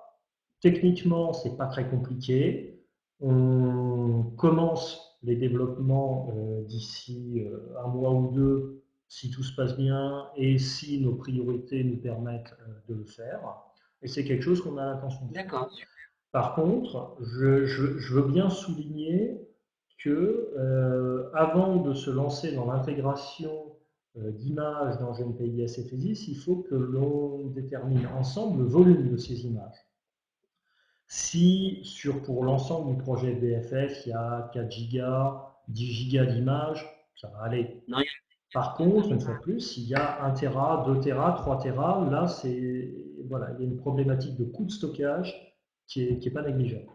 techniquement, c'est pas très compliqué. On commence les développements d'ici un mois ou deux, si tout se passe bien et si nos priorités nous permettent de le faire. Et c'est quelque chose qu'on a l'intention de faire. D'accord. Par contre, je veux bien souligner que avant de se lancer dans l'intégration d'images dans GNPIS et FESIS, il faut que l'on détermine ensemble le volume de ces images. Si pour l'ensemble du projet BFF, il y a 4 gigas, 10 gigas d'images, ça va aller. Non, Par contre, une fois de plus, s'il y a 1 Tera, 2 Tera, 3 Tera, là, voilà, il y a une problématique de coût de stockage qui est pas négligeable.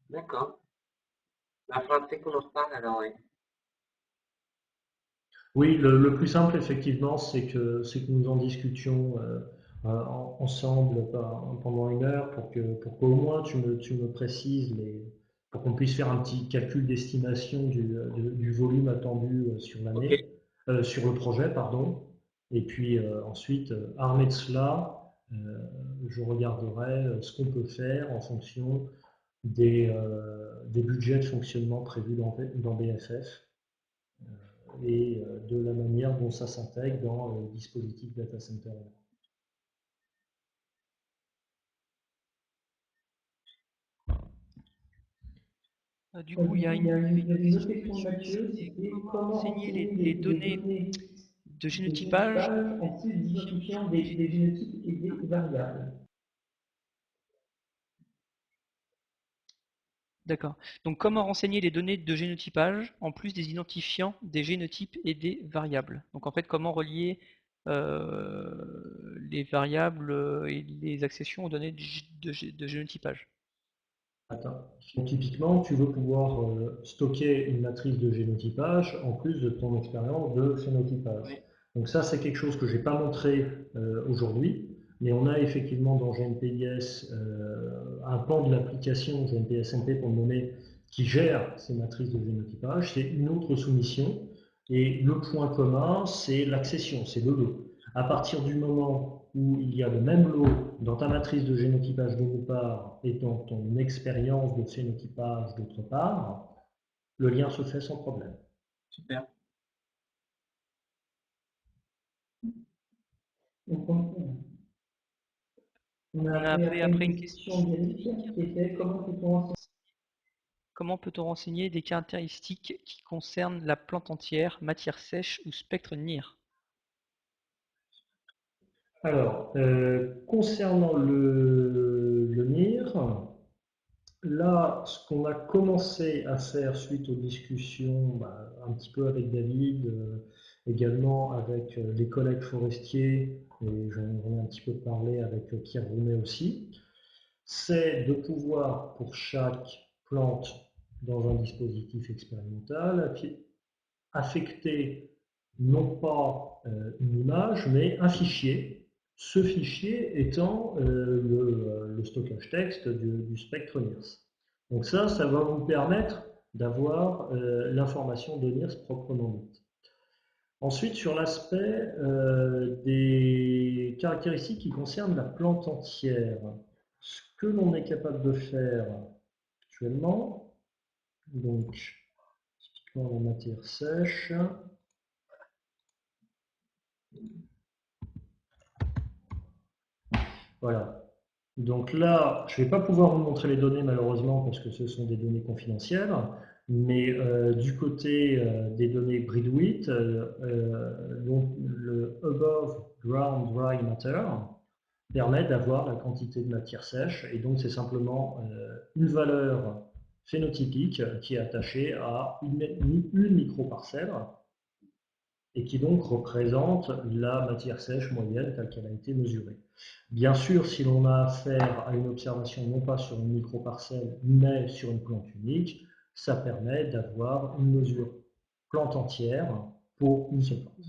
d'accord. Il faudra peut-être qu'on en reparle alors, oui. Oui, le plus simple, effectivement, c'est que nous en discutions ensemble pendant une heure pour qu'au moins tu me précises pour qu'on puisse faire un petit calcul d'estimation du volume attendu sur Ok, l'année, sur le projet, pardon. Et puis ensuite, armé de cela, euh, je regarderai ce qu'on peut faire en fonction des budgets de fonctionnement prévus dans BFF et de la manière dont ça s'intègre dans le dispositif data center. Du Du coup, coup, il y a une autre question de question de Mathieu, Mathieu, c'est c'était comment comment renseigner renseigner les les données données de de génotypage en génotypage en plus plus des d'identifiant identifiants des génotypes et des variables. D'accord. Donc, comment renseigner les données de génotypage en plus des identifiants des génotypes et des variables? Donc, en fait, comment relier les variables et les accessions aux données de génotypage? Attends. Donc, typiquement, tu veux pouvoir stocker une matrice de génotypage en plus de ton expérience de phénotypage. oui, Donc ça, c'est quelque chose que je n'ai pas montré aujourd'hui, mais on a effectivement dans GNPIS un pan de l'application GNPS-MP pour le nommer qui gère ces matrices de génotypage. C'est une autre soumission et le point commun, c'est l'accession, c'est le lot. À partir du moment où il y a le même lot dans ta matrice de génotypage d'une part et dans ton expérience de phénotypage d'autre part, le lien se fait sans problème. super. Donc, on a On a après après une une question question d'Eric qui était comment peut-on renseigner des caractéristiques qui concernent la plante entière, matière sèche ou spectre NIR? Alors, concernant le NIR, là, ce qu'on a commencé à faire suite aux discussions, un petit peu avec David, également avec les collègues forestiers, et j'en ai un petit peu parlé avec Pierre Roumet aussi, c'est de pouvoir, pour chaque plante dans un dispositif expérimental, affecter non pas une image, mais un fichier. Ce fichier étant le stockage texte du spectre NIRS. Donc ça va vous permettre d'avoir l'information de NIRS proprement dite. Ensuite, sur l'aspect des caractéristiques qui concernent la plante entière, ce que l'on est capable de faire actuellement, donc typiquement la matière sèche, voilà. Donc là, je ne vais pas pouvoir vous montrer les données malheureusement parce que ce sont des données confidentielles, mais du côté des données Bridwit, donc le Above Ground Dry Matter permet d'avoir la quantité de matière sèche et donc c'est simplement une valeur phénotypique qui est attachée à une microparcelle et qui donc représente la matière sèche moyenne telle qu'elle a été mesurée. Bien sûr, si l'on a affaire à une observation non pas sur une microparcelle, mais sur une plante unique, ça permet d'avoir une mesure plante entière pour une seule plante.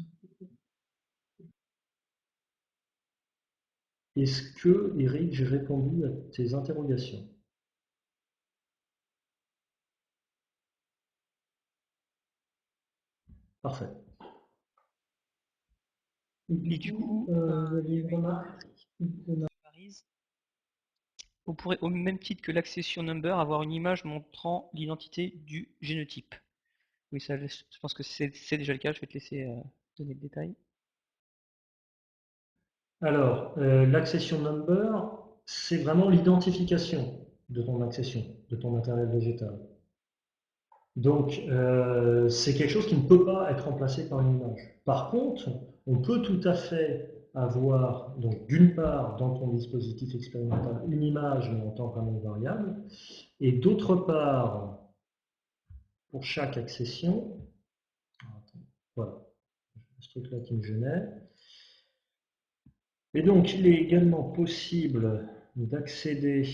Est-ce que, Eric, j'ai répondu à tes interrogations? Parfait. et Et du du coup, coup, il y il y avait une avait une remarque remarque de de Maryse. On pourrait, au même titre que l'accession number, avoir une image montrant l'identité du génotype. Oui, ça, je pense que c'est déjà le cas. Je vais te laisser donner le détail. Alors, l'accession number, c'est vraiment l'identification de ton accession, de ton matériel végétal. Donc, c'est quelque chose qui ne peut pas être remplacé par une image. Par contre, on peut tout à fait avoir, donc d'une part, dans ton dispositif expérimental, une image, mais en tant qu'un variable, et d'autre part, pour chaque accession, voilà, ce truc-là qui me gênait. Et donc, il est également possible d'accéder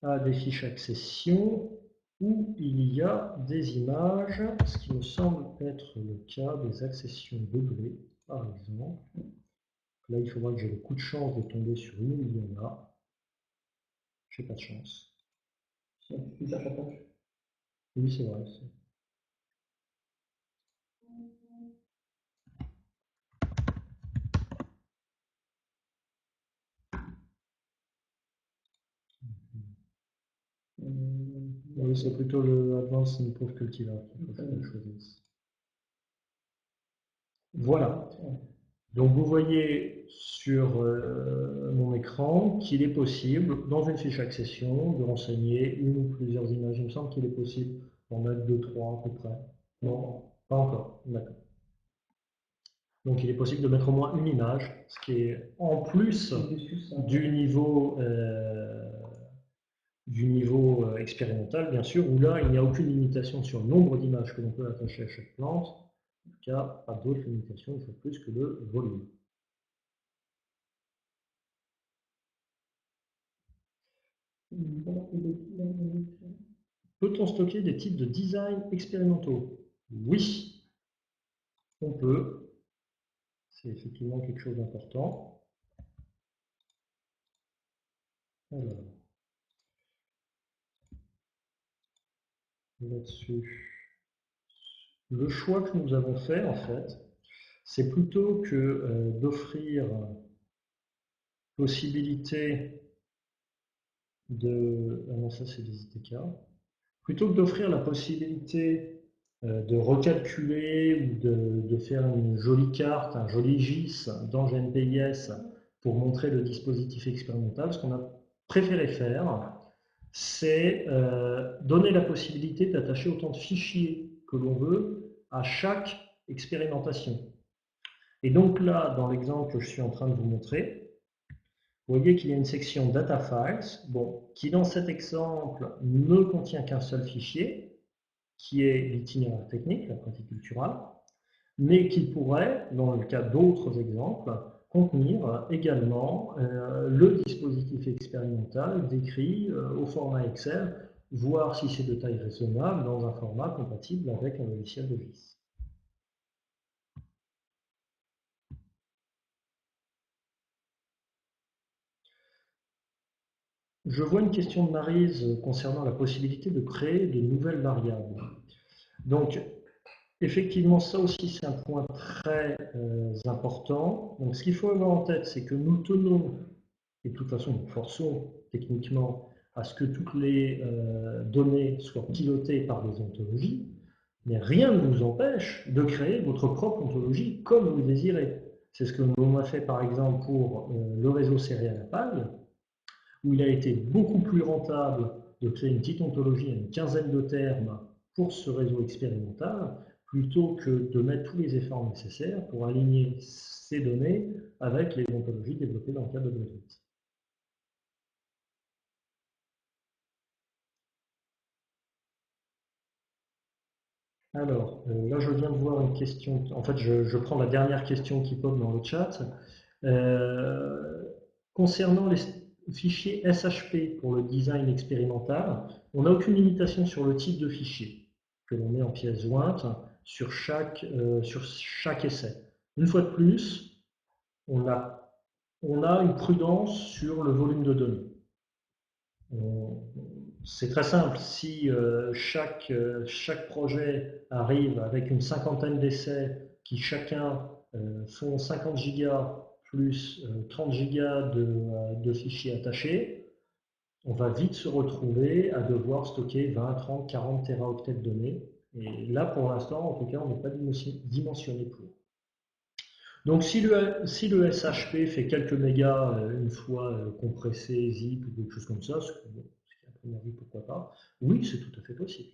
à des fiches accession où il y a des images, ce qui me semble être le cas des accessions doublées, par exemple. Là, il faudra que j'ai le coup de chance de tomber sur une où il y en a. J'ai pas de chance. Oui, c'est vrai. Oui, c'est plutôt le Advanced Improve Cultivar qu'il faut que je choisisse. Voilà. Donc vous voyez sur mon écran qu'il est possible, dans une fiche accession, de renseigner une ou plusieurs images. Il me semble qu'il est possible d'en mettre 2, 3 à peu près. Non, pas encore. D'accord. Donc il est possible de mettre au moins une image, ce qui est en plus du niveau expérimental, bien sûr, où là, il n'y a aucune limitation sur le nombre d'images que l'on peut attacher à chaque plante. En tout cas, pas d'autres limitations, une fois de plus, que le volume. Peut-on stocker des types de design expérimentaux? Oui, on peut. C'est effectivement quelque chose d'important. Alors, là-dessus, le choix que nous avons fait, en fait, c'est plutôt que d'offrir possibilité de... Ah non, ça c'est des ITK. Plutôt que d'offrir la possibilité de recalculer ou de faire une jolie carte, un joli GIS dans GNPIS pour montrer le dispositif expérimental, ce qu'on a préféré faire, c'est donner la possibilité d'attacher autant de fichiers que l'on veut à chaque expérimentation. Et donc là, dans l'exemple que je suis en train de vous montrer, vous voyez qu'il y a une section Data Files, bon, qui dans cet exemple ne contient qu'un seul fichier, qui est l'itinéraire technique, la pratique culturelle, mais qui pourrait, dans le cas d'autres exemples, contenir également le dispositif expérimental décrit au format Excel, voir si c'est de taille raisonnable dans un format compatible avec un logiciel de GIS. Je vois une question de Maryse concernant la possibilité de créer de nouvelles variables. Donc, effectivement, ça aussi, c'est un point très important. Donc, ce qu'il faut avoir en tête, c'est que nous tenons, et de toute façon, nous forçons techniquement à ce que toutes les données soient pilotées par des ontologies, mais rien ne vous empêche de créer votre propre ontologie comme vous le désirez. C'est ce que l'on a fait, par exemple, pour le réseau céréales à paille, où il a été beaucoup plus rentable de créer une petite ontologie à une quinzaine de termes pour ce réseau expérimental, plutôt que de mettre tous les efforts nécessaires pour aligner ces données avec les ontologies développées dans le cadre de BlueFit. Alors, là je viens de voir une question, en fait je prends la dernière question qui pop dans le chat. Concernant les fichiers SHP pour le design expérimental, on n'a aucune limitation sur le type de fichier que l'on met en pièce jointe sur chaque essai. Une fois de plus, on a une prudence sur le volume de données. C'est très simple, si chaque projet arrive avec une cinquantaine d'essais qui chacun font 50 gigas plus 30 gigas de fichiers attachés, on va vite se retrouver à devoir stocker 20, 30, 40 téraoctets de données. Et là, pour l'instant, en tout cas, on n'est pas dimensionné pour. Donc si le SHP fait quelques mégas une fois compressé, zip ou quelque chose comme ça, ce qui à première vue pourquoi pas, oui, c'est tout à fait possible.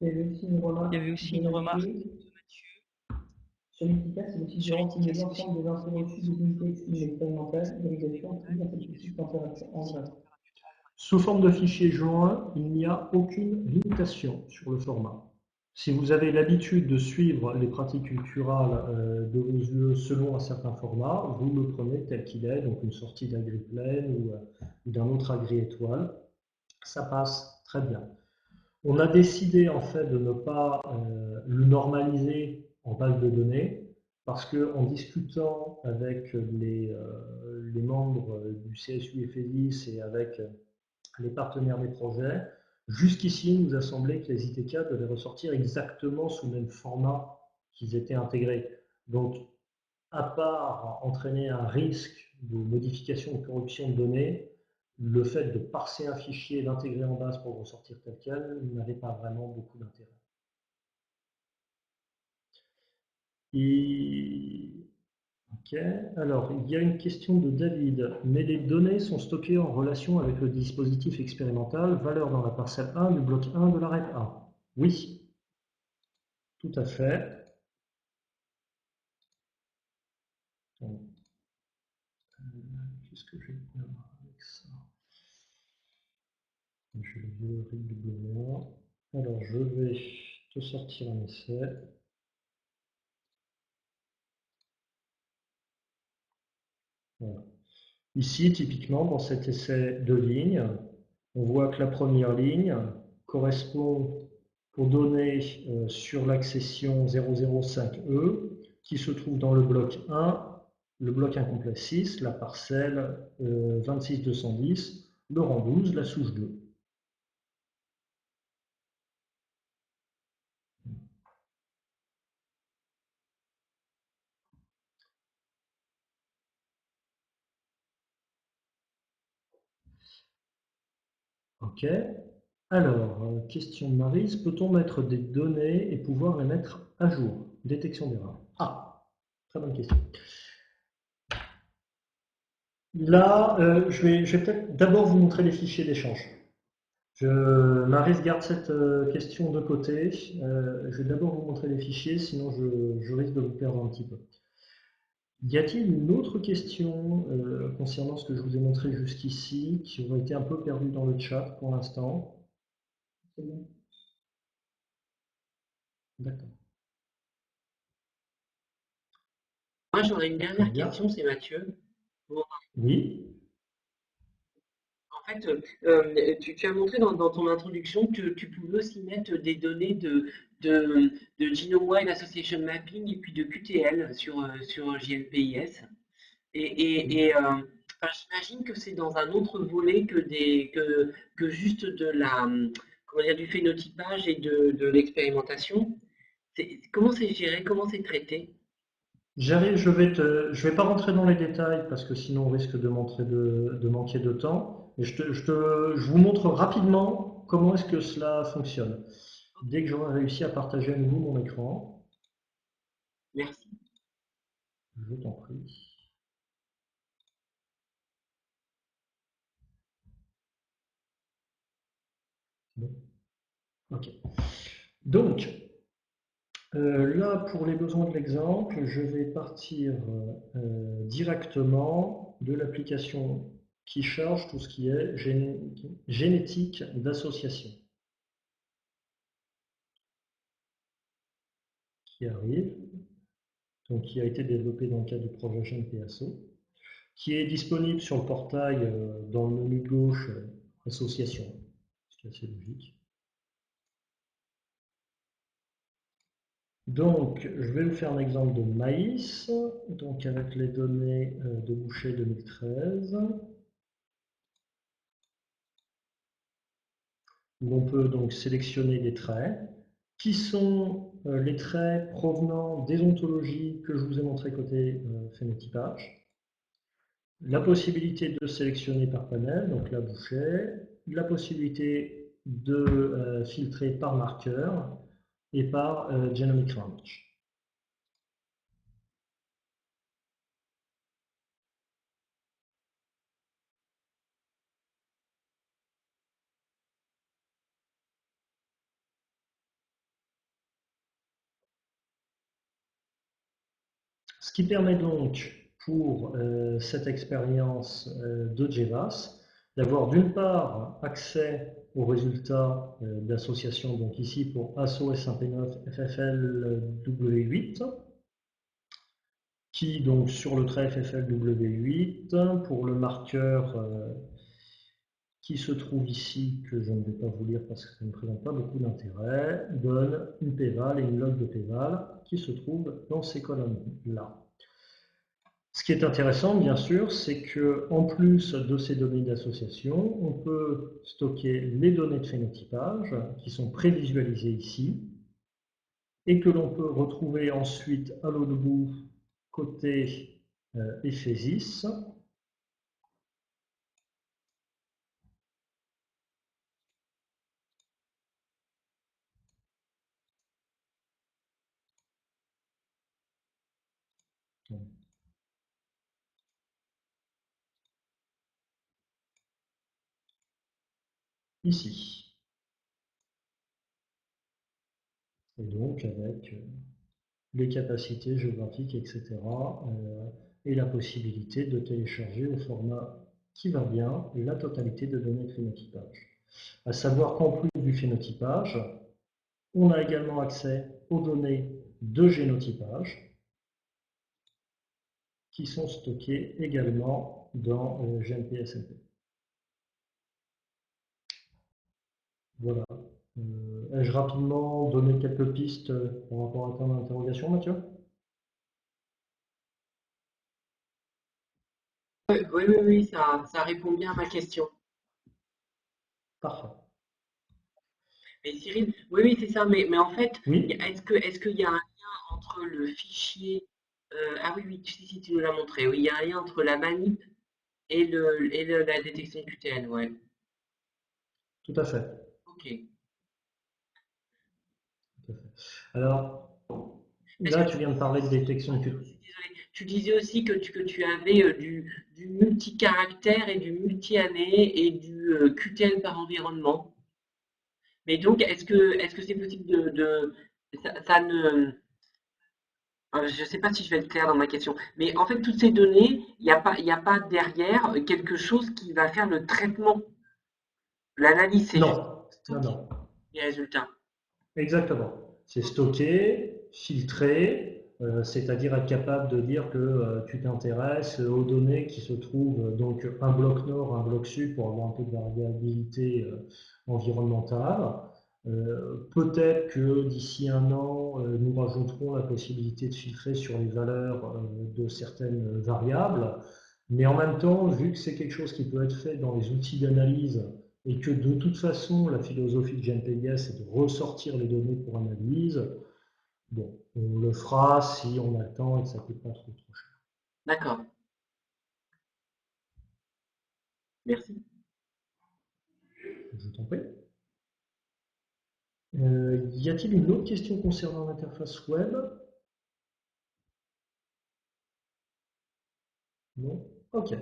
Il y avait aussi une remarque de Mathieu. Sur l'efficace, c'est aussi de renseigner l'ensemble des infos reçues des unités expérimentales, validation, puis un certificat température en vrai. Sous forme de fichier joint, il n'y a aucune limitation sur le format. Si vous avez l'habitude de suivre les pratiques culturales de vos UE selon un certain format, vous le prenez tel qu'il est, donc une sortie d'AgriPlane ou d'un autre Agri-étoile. Ça passe très bien. On a décidé en fait de ne pas le normaliser en base de données parce qu'en discutant avec les membres du CSU FEDIS et avec les partenaires des projets, jusqu'ici, il nous a semblé que les ITK devaient ressortir exactement sous le même format qu'ils étaient intégrés. Donc, à part entraîner un risque de modification ou de corruption de données, le fait de parser un fichier et d'intégrer en base pour le ressortir tel quel n'avait pas vraiment beaucoup d'intérêt. Et ok, alors il y a une question de David. Mais les données sont stockées en relation avec le dispositif expérimental, valeur dans la parcelle 1 du bloc 1 de la REP 1. Oui, tout à fait. Qu'est-ce que je vais faire avec ça? Je vais redoublement. Alors je vais te sortir un essai. Voilà. Ici, typiquement, dans cet essai de ligne, on voit que la première ligne correspond aux données sur l'accession 005E qui se trouve dans le bloc 1, le bloc incomplet 6, la parcelle 26210, le rang 12, la souche 2. Ok. Alors, question de Maryse, peut-on mettre des données et pouvoir les mettre à jour? Détection d'erreur. Ah, très bonne question. Là, je vais peut-être d'abord vous montrer les fichiers d'échange. Maryse garde cette question de côté. Je vais d'abord vous montrer les fichiers, sinon je risque de vous perdre un petit peu. Y a-t-il une autre question concernant ce que je vous ai montré jusqu'ici, qui aurait été un peu perdue dans le chat pour l'instant? D'accord. Moi, j'aurais une dernière question, c'est Mathieu. Bon. Oui. En fait, tu as montré dans ton introduction que tu pouvais aussi mettre des données de Genome-Wide Association Mapping et puis de QTL sur JNPIS. Enfin, j'imagine que c'est dans un autre volet que juste comment dire, du phénotypage et de l'expérimentation. Comment c'est géré, comment c'est traité? J'arrive, je vais pas rentrer dans les détails parce que sinon on risque de manquer de temps. Mais je vous montre rapidement comment est-ce que cela fonctionne. Dès que j'aurai réussi à partager à nouveau mon écran. Merci. Je t'en prie. Bon. Ok. Donc, là, pour les besoins de l'exemple, je vais partir directement de l'application qui charge tout ce qui est génétique d'association. Qui arrive, donc qui a été développé dans le cadre du projet GNPASSO, qui est disponible sur le portail dans le menu de gauche Association, ce qui est assez logique. Donc, je vais vous faire un exemple de maïs, donc avec les données de Boucher 2013. Où on peut donc sélectionner des traits, qui sont les traits provenant des ontologies que je vous ai montré côté phénotypage. La possibilité de sélectionner par panel, donc la bouchée, la possibilité de filtrer par marqueur, et par Genomic Ranch. Ce qui permet donc pour cette expérience de GEVAS d'avoir d'une part accès aux résultats d'associations, donc ici pour ASO-SMP9 FFLW8, qui donc sur le trait FFLW8, pour le marqueur qui se trouve ici, que je ne vais pas vous lire parce que ça ne présente pas beaucoup d'intérêt, donne une p-val et une log de p-val qui se trouve dans ces colonnes-là. Ce qui est intéressant, bien sûr, c'est qu'en plus de ces données d'association, on peut stocker les données de phénotypage qui sont prévisualisées ici et que l'on peut retrouver ensuite à l'autre bout côté ephésis. Ici. Et donc avec les capacités géographiques, etc. Et la possibilité de télécharger au format qui va bien la totalité de données de phénotypage. À savoir qu'en plus du phénotypage, on a également accès aux données de génotypage qui sont stockées également dans GMP-SMP. Voilà. Ai-je rapidement donné quelques pistes par rapport à ton interrogation, Mathieu? Oui, ça répond bien à ma question. Parfait. Mais Cyril, oui, c'est ça, mais en fait, Oui. est-ce qu'il y a un lien entre le fichier, ah oui, si, tu nous l'as montré, oui, il y a un lien entre la manip et la détection QTN, ouais. Tout à fait. Ok. Tout à fait. Alors, Est-ce là, que tu viens de parler de détection de je suis désolée. Tu disais aussi que tu avais du multi-caractère et du multi-année et du QTN par environnement. Mais donc, est-ce que c'est possible ça ne, je ne sais pas si je vais être clair dans ma question, mais en fait, toutes ces données, il y a pas derrière quelque chose qui va faire le traitement. L'analyse, c'est juste Non, non, stocker non. les résultats. Exactement. C'est stocké, filtré, c'est-à-dire être capable de dire que tu t'intéresses aux données qui se trouvent donc un bloc nord, un bloc sud pour avoir un peu de variabilité environnementale. Peut-être que d'ici un an, nous rajouterons la possibilité de filtrer sur les valeurs de certaines variables. Mais en même temps, vu que c'est quelque chose qui peut être fait dans les outils d'analyse et que de toute façon, la philosophie de GNPS, c'est de ressortir les données pour analyse, bon, on le fera si on a le temps et que ça ne coûte pas trop cher. D'accord. Merci. Je t'en prie. Y a-t-il une autre question concernant l'interface web? Non? Ok.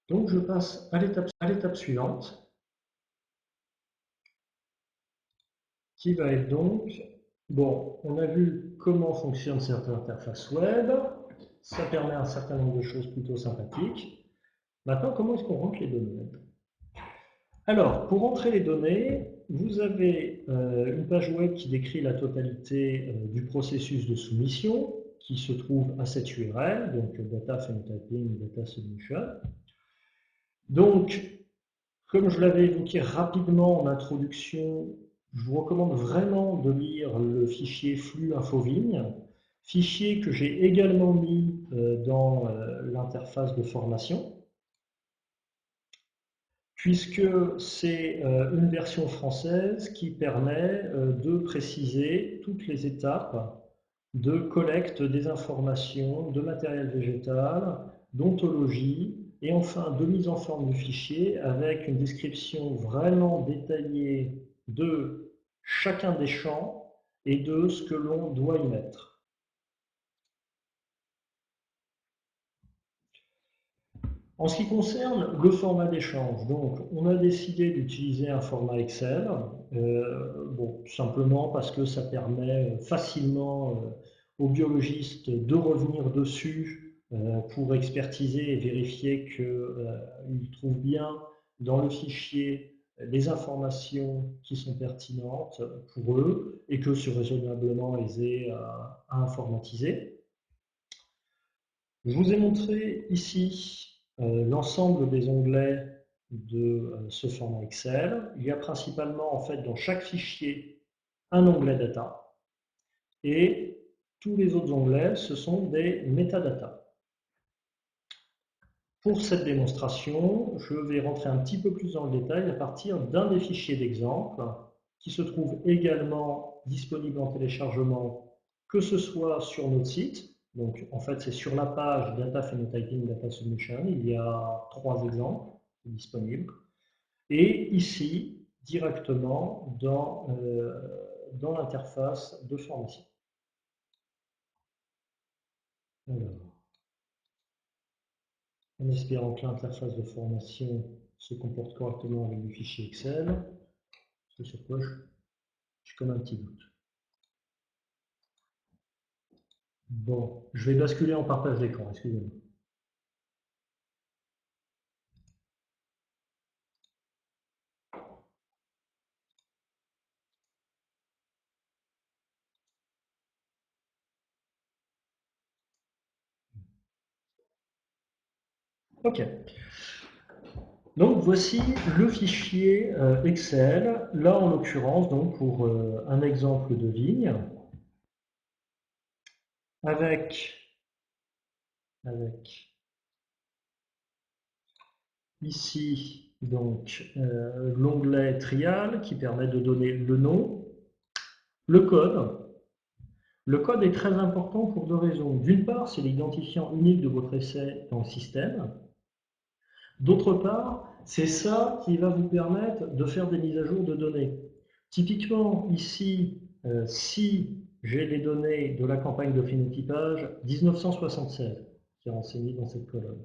Donc je passe à l'étape suivante, qui va être donc, bon, on a vu comment fonctionne cette interface web, ça permet un certain nombre de choses plutôt sympathiques. Maintenant, comment est-ce qu'on rentre les données? Alors, pour entrer les données, vous avez une page web qui décrit la totalité du processus de soumission qui se trouve à cette URL, donc data phenotyping, data submission. Donc, comme je l'avais évoqué rapidement en introduction, je vous recommande vraiment de lire le fichier flux infovigne, fichier que j'ai également mis dans l'interface de formation, puisque c'est une version française qui permet de préciser toutes les étapes de collecte des informations, de matériel végétal, d'ontologie et enfin de mise en forme du fichier avec une description vraiment détaillée de chacun des champs et de ce que l'on doit y mettre. En ce qui concerne le format d'échange, donc on a décidé d'utiliser un format Excel, bon, simplement parce que ça permet facilement aux biologistes de revenir dessus pour expertiser et vérifier qu'ils trouvent bien dans le fichier les informations qui sont pertinentes pour eux et que c'est raisonnablement aisé à informatiser. Je vous ai montré ici l'ensemble des onglets de ce format Excel. Il y a principalement en fait dans chaque fichier un onglet data et tous les autres onglets ce sont des métadatas. Pour cette démonstration, je vais rentrer un petit peu plus dans le détail à partir d'un des fichiers d'exemple qui se trouve également disponible en téléchargement, que ce soit sur notre site. Donc, en fait, c'est sur la page Data Phenotyping Data Submission. Il y a 3 exemples disponibles. Et ici, directement dans l'interface de formation. Alors, en espérant que l'interface de formation se comporte correctement avec du fichier Excel. Parce que sur quoi j'ai comme un petit doute. Bon, je vais basculer en partage d'écran, excusez-moi. Ok. Donc voici le fichier Excel, là en l'occurrence donc pour un exemple de vigne, avec ici donc l'onglet trial qui permet de donner le nom, le code. Le code est très important pour 2 raisons. D'une part, c'est l'identifiant unique de votre essai dans le système. D'autre part, c'est ça qui va vous permettre de faire des mises à jour de données. Typiquement, ici, si j'ai les données de la campagne de phénotypage 1976, qui est renseignée dans cette colonne,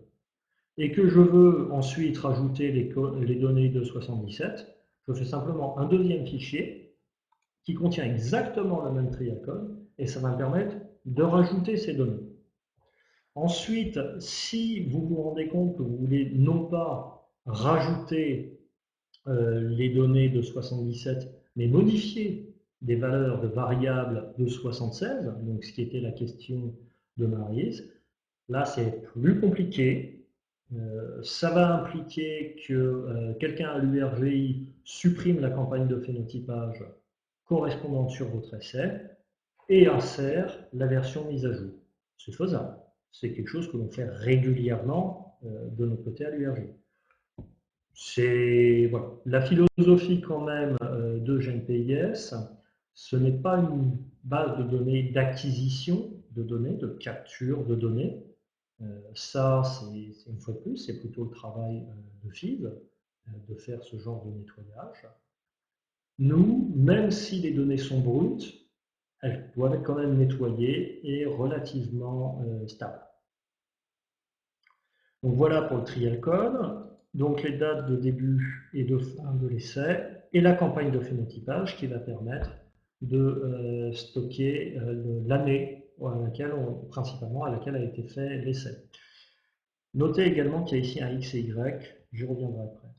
et que je veux ensuite rajouter les données de 77, je fais simplement un deuxième fichier qui contient exactement le même trial code, et ça va me permettre de rajouter ces données. Ensuite, si vous vous rendez compte que vous voulez non pas rajouter les données de 77, mais modifier des valeurs de variables de 76, donc ce qui était la question de Maryse, là c'est plus compliqué. Ça va impliquer que quelqu'un à l'URGI supprime la campagne de phénotypage correspondante sur votre essai et insère la version mise à jour. C'est faisable. C'est quelque chose que l'on fait régulièrement de notre côté à l'URGI. C'est voilà. La philosophie quand même de GenPIS, ce n'est pas une base de données d'acquisition de données, de capture de données. Ça, c'est une fois de plus, c'est plutôt le travail de FIV de faire ce genre de nettoyage. Nous, même si les données sont brutes, elles doivent être quand même nettoyées et relativement stables. Donc voilà pour le trial code. Donc les dates de début et de fin de l'essai et la campagne de phénotypage qui va permettre de stocker l'année principalement à laquelle a été fait l'essai. Notez également qu'il y a ici un X et Y, j'y reviendrai après.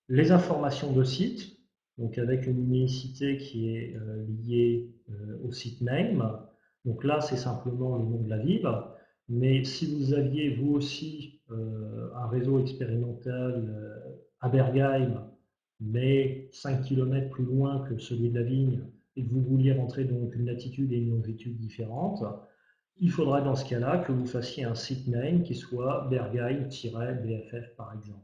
Les informations de site, donc avec une unicité qui est liée au site name. Donc là, c'est simplement le nom de la ville. Mais si vous aviez vous aussi un réseau expérimental à Bergheim, mais 5 km plus loin que celui de la vigne, et que vous vouliez rentrer donc une latitude et une longitude différentes, il faudra dans ce cas-là que vous fassiez un site name qui soit Bergheim-BFF par exemple.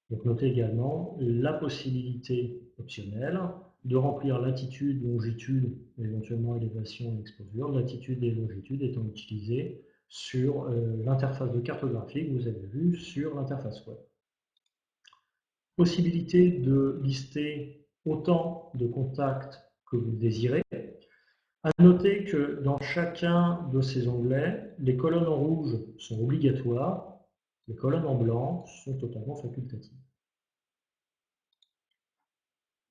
Donc notez également la possibilité optionnelle de remplir latitude, longitude, éventuellement élévation et exposure, latitude et longitude étant utilisées sur l'interface de cartographie que vous avez vue sur l'interface web. Possibilité de lister autant de contacts que vous désirez. À noter que dans chacun de ces onglets, les colonnes en rouge sont obligatoires, les colonnes en blanc sont totalement facultatives.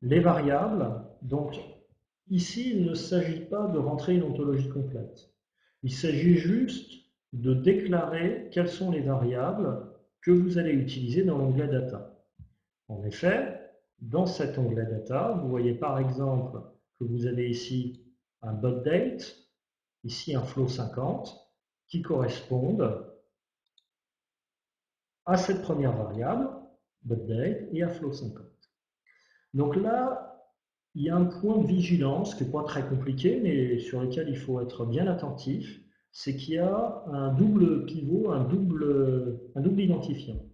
Les variables, donc ici il ne s'agit pas de rentrer une ontologie complète. Il s'agit juste de déclarer quelles sont les variables que vous allez utiliser dans l'onglet Data. En effet, dans cet onglet Data, vous voyez par exemple que vous avez ici un ButDate, ici un flow 50, qui correspondent à cette première variable, ButDate, et à flow 50. Donc là, il y a un point de vigilance qui n'est pas très compliqué, mais sur lequel il faut être bien attentif, c'est qu'il y a un double pivot, un double identifiant.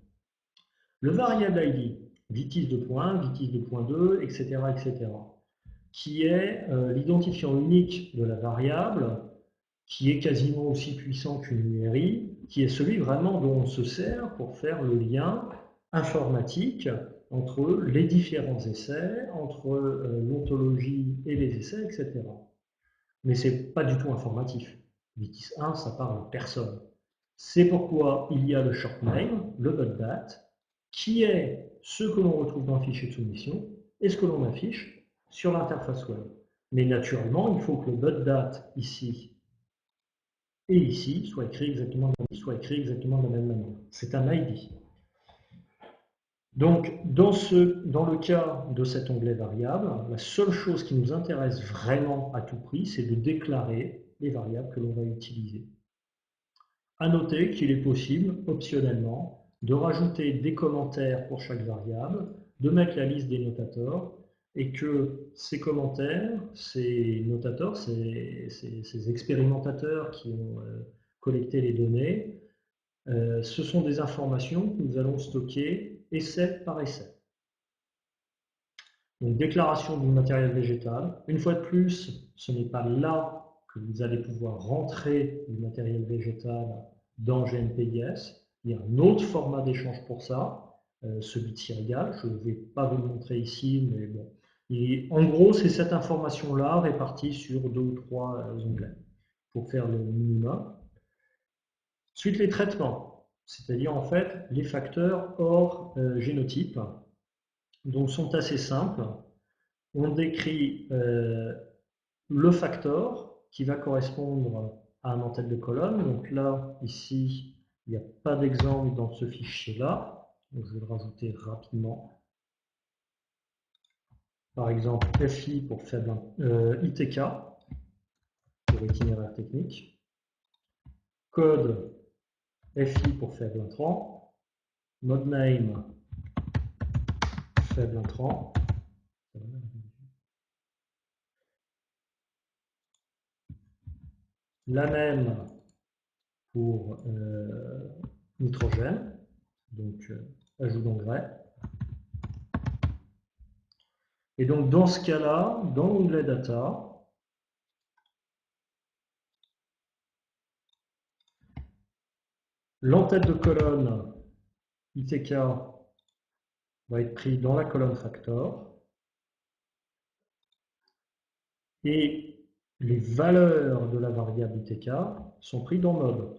Le variable ID, vitis de point 1, vitis de point 2, etc., etc., qui est l'identifiant unique de la variable, qui est quasiment aussi puissant qu'une URI, qui est celui vraiment dont on se sert pour faire le lien informatique entre les différents essais, entre l'ontologie et les essais, etc. Mais ce n'est pas du tout informatif. Vitis 1, ça parle à personne. C'est pourquoi il y a le short name, le ButDate, qui est ce que l'on retrouve dans le fichier de soumission et ce que l'on affiche sur l'interface web. Mais naturellement, il faut que le ButDate ici et ici soit écrit exactement de la même manière. C'est un ID. Donc, dans le cas de cet onglet variable, la seule chose qui nous intéresse vraiment à tout prix, c'est de déclarer les variables que l'on va utiliser. À noter qu'il est possible, optionnellement, de rajouter des commentaires pour chaque variable, de mettre la liste des notateurs, et que ces commentaires, ces notateurs, ces expérimentateurs qui ont collecté les données, ce sont des informations que nous allons stocker essai par essai. Donc, déclaration du matériel végétal. Une fois de plus, ce n'est pas là que vous allez pouvoir rentrer du matériel végétal dans GNPIS. Il y a un autre format d'échange pour ça, celui de Sirigal. Je ne vais pas vous le montrer ici, mais bon. Et en gros, c'est cette information-là répartie sur 2 ou 3 onglets pour faire le minimum. Ensuite, les traitements, c'est-à-dire en fait les facteurs hors génotype, donc sont assez simples. On décrit le facteur qui va correspondre à un en-tête de colonne. Donc là, ici, il n'y a pas d'exemple dans ce fichier-là. Donc je vais le rajouter rapidement. Par exemple, FI pour faible ITK, pour itinéraire technique. Code FI pour faible intrant. Mode name faible intrant. La même pour nitrogène, donc ajout d'engrais. Et donc dans ce cas-là, dans l'onglet Data, l'en-tête de colonne ITK va être pris dans la colonne factor et les valeurs de la variable ITK sont prises dans mode.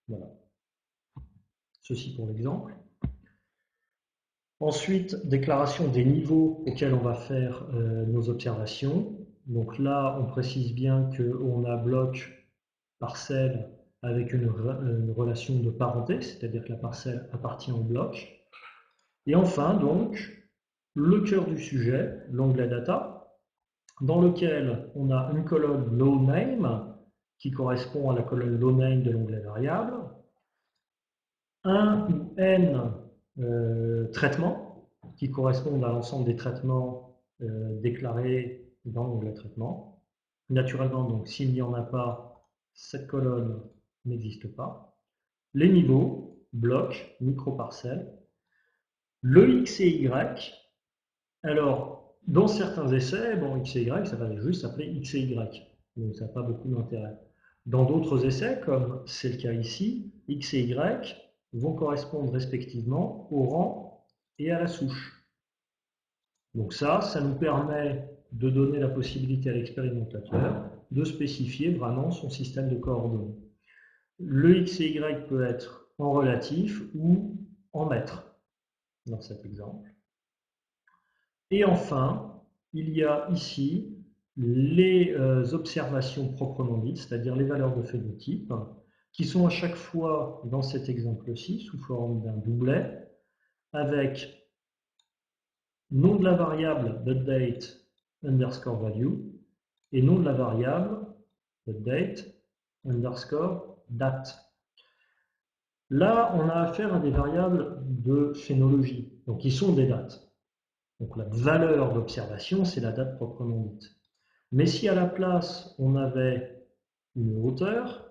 Voilà. Ceci pour l'exemple. Ensuite, déclaration des niveaux auxquels on va faire nos observations. Donc là, on précise bien qu'on a bloc parcelle avec une relation de parenté, c'est-à-dire que la parcelle appartient au bloc. Et enfin, donc, le cœur du sujet, l'onglet Data, dans lequel on a une colonne low name qui correspond à la colonne low name de l'onglet variable, un ou n traitements qui correspondent à l'ensemble des traitements déclarés dans l'onglet traitement. Naturellement, donc, s'il n'y en a pas, cette colonne n'existe pas. Les niveaux, blocs, microparcelles, le X et Y. Alors, dans certains essais, bon, X et Y, ça va juste s'appeler X et Y. Donc, ça n'a pas beaucoup d'intérêt. Dans d'autres essais, comme c'est le cas ici, X et Y vont correspondre respectivement au rang et à la souche. Donc ça nous permet de donner la possibilité à l'expérimentateur de spécifier vraiment son système de coordonnées. Le x et y peut être en relatif ou en mètres dans cet exemple. Et enfin, il y a ici les observations proprement dites, c'est-à-dire les valeurs de phénotype, qui sont à chaque fois dans cet exemple-ci sous forme d'un doublet, avec nom de la variable date underscore value et nom de la variable date underscore date. Là, on a affaire à des variables de phénologie, donc qui sont des dates. Donc la valeur d'observation, c'est la date proprement dite. Mais si à la place, on avait une hauteur,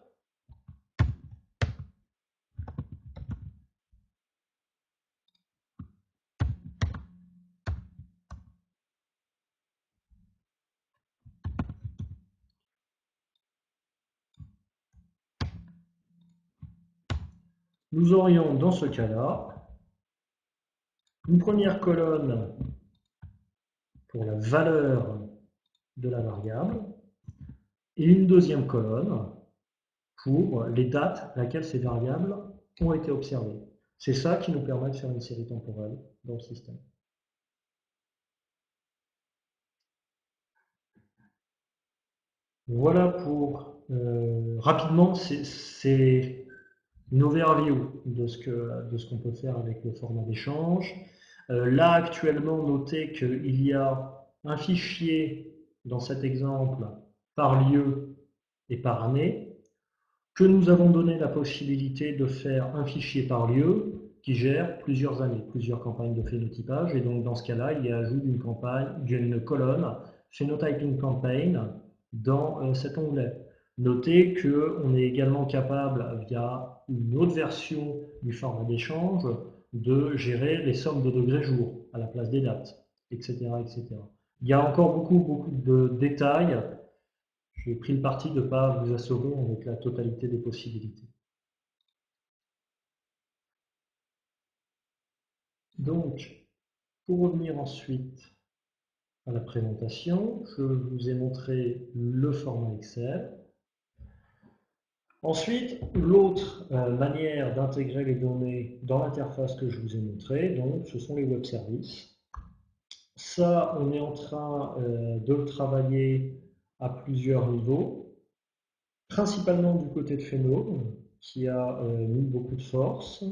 nous aurions dans ce cas-là une première colonne pour la valeur de la variable et une deuxième colonne pour les dates à laquelle ces variables ont été observées. C'est ça qui nous permet de faire une série temporelle dans le système. Voilà pour rapidement, c'est une overview de ce qu'on peut faire avec le format d'échange. Là, actuellement, notez qu'il y a un fichier dans cet exemple par lieu et par année, que nous avons donné la possibilité de faire un fichier par lieu qui gère plusieurs années, plusieurs campagnes de phénotypage. Et donc, dans ce cas-là, il y a ajout d'une colonne Phenotyping Campaign dans cet onglet. Notez qu'on est également capable, via une autre version du format d'échange, de gérer les sommes de degrés jour à la place des dates, etc., etc. Il y a encore beaucoup de détails. J'ai pris le parti de ne pas vous assommer avec la totalité des possibilités. Donc, pour revenir ensuite à la présentation, je vous ai montré le format Excel. Ensuite, l'autre manière d'intégrer les données dans l'interface que je vous ai montrée, donc, ce sont les web services. Ça, on est en train de le travailler à plusieurs niveaux, principalement du côté de Phéno, qui a mis beaucoup de force.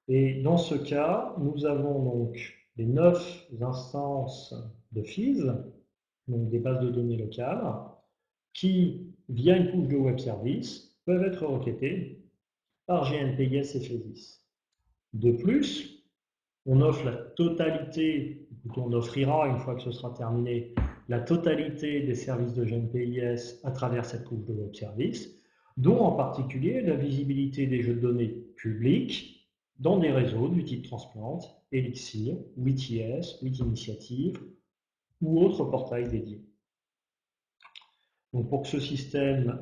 Et dans ce cas, nous avons donc les 9 instances de FIS, donc des bases de données locales, qui, via une couche de web service, peuvent être requêtées par GNPS et FESIS. De plus, on offre la totalité, on offrira une fois que ce sera terminé, la totalité des services de GNPIS à travers cette couche de web service, dont en particulier la visibilité des jeux de données publics dans des réseaux du type Transplant, Elixir, WITIS, WITInitiative ou autres portails dédiés. Donc pour que ce système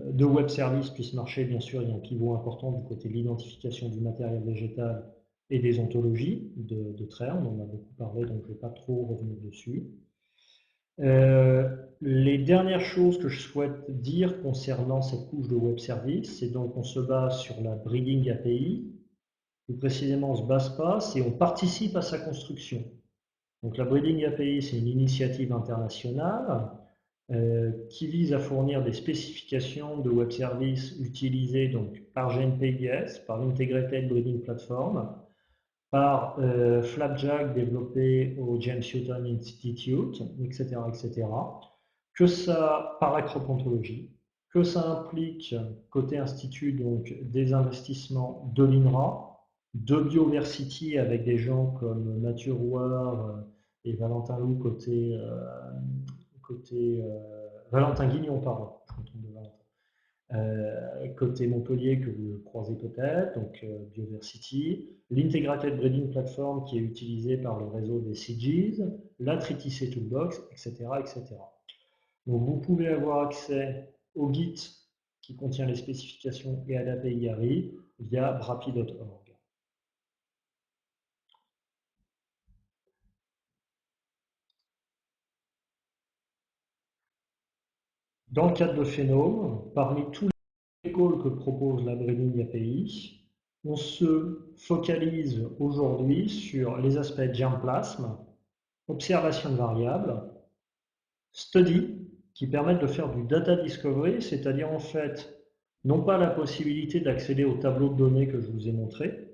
de web service puisse marcher, bien sûr, il y a un pivot important du côté de l'identification du matériel végétal et des ontologies de traits. On en a beaucoup parlé, donc je ne vais pas trop revenir dessus. Les dernières choses que je souhaite dire concernant cette couche de web service, c'est donc qu'on se base sur la Breeding API. Plus précisément, on ne se base pas, c'est on participe à sa construction. Donc la Breeding API, c'est une initiative internationale qui vise à fournir des spécifications de web services utilisées donc, par GNPIS, par l'Integrated Breeding Platform, par Flapjack développé au James Hutton Institute, etc., etc. Que ça, par acropontologie, que ça implique, côté institut, donc des investissements de l'INRA, de Bioversity avec des gens comme Mathieu Rouard et Valentin Loup Valentin Guignon, pardon, je me trompe de Valentin. Côté Montpellier que vous croisez peut-être, donc Bioversity, l'Integrated Breeding Platform qui est utilisée par le réseau des CGs, la TriTC Toolbox, etc., etc. Donc vous pouvez avoir accès au Git qui contient les spécifications et à l'API ARI via brapi.org. Dans le cadre de Phénome, parmi tous les calls que propose la Breeding API, on se focalise aujourd'hui sur les aspects germplasme, observation de variables, study, qui permettent de faire du data discovery, c'est-à-dire en fait, non pas la possibilité d'accéder au tableau de données que je vous ai montré,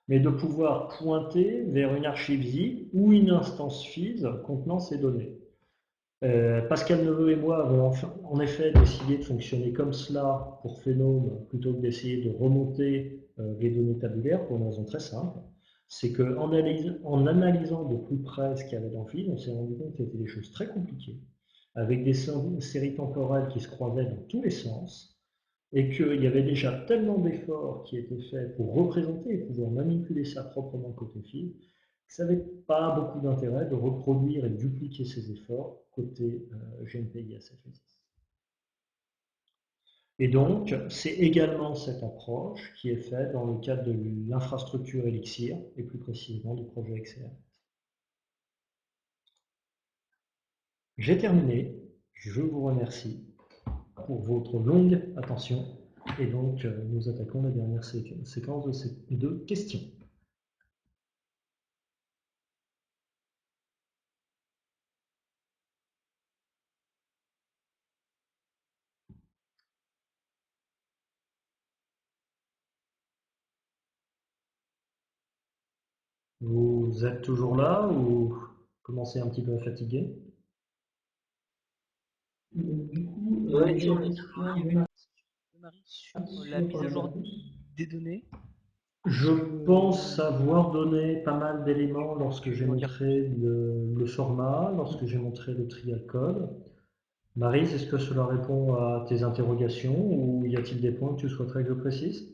mais de pouvoir pointer vers une archive zip ou une instance FIS contenant ces données. Pascal Neveu et moi avons en effet décidé de fonctionner comme cela pour Phénome plutôt que d'essayer de remonter les données tabulaires pour une raison très simple. C'est qu'en analysant de plus près ce qu'il y avait dans FIS, on s'est rendu compte que c'était des choses très compliquées, avec des séries temporelles qui se croisaient dans tous les sens, et qu'il y avait déjà tellement d'efforts qui étaient faits pour représenter et pouvoir manipuler ça proprement côté fil, que ça n'avait pas beaucoup d'intérêt de reproduire et de dupliquer ces efforts côté GNPI SFSS. Et donc, c'est également cette approche qui est faite dans le cadre de l'infrastructure Elixir, et plus précisément du projet XR. J'ai terminé, je vous remercie pour votre longue attention. Et donc, nous attaquons la dernière séquence de ces deux questions. Vous êtes toujours là ou commencez un petit peu à fatiguer? Du coup, Ouais, j'ai si on une est question toujours là. de Marie, sur la mise à jour des données. Je pense avoir donné pas mal d'éléments lorsque j'ai en dire montré le format, lorsque j'ai montré le trial code. Maryse, est-ce que cela répond à tes interrogations ou y a-t-il des points que tu souhaiterais que je précise?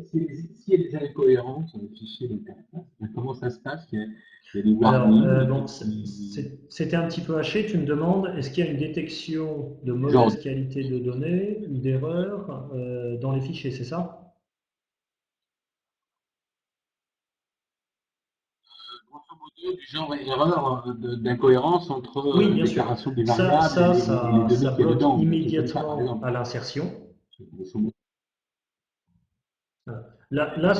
S'il y a des incohérences sur le fichier d'interface, comment ça se passe? Il y a des Alors, warnings bon, c'était un petit peu haché. Tu me demandes, est-ce qu'il y a une détection de genre, mauvaise qualité de données ou d'erreurs dans les fichiers, c'est ça? grosso modo, du genre erreur d'incohérence entre Oui, bien sûr. déclaration des Ça, variables ça, et les ça, données ça qu'il y a bloque dedans, ou des trucs comme ça, par immédiatement exemple. à l'insertion. Grosso modo. Là,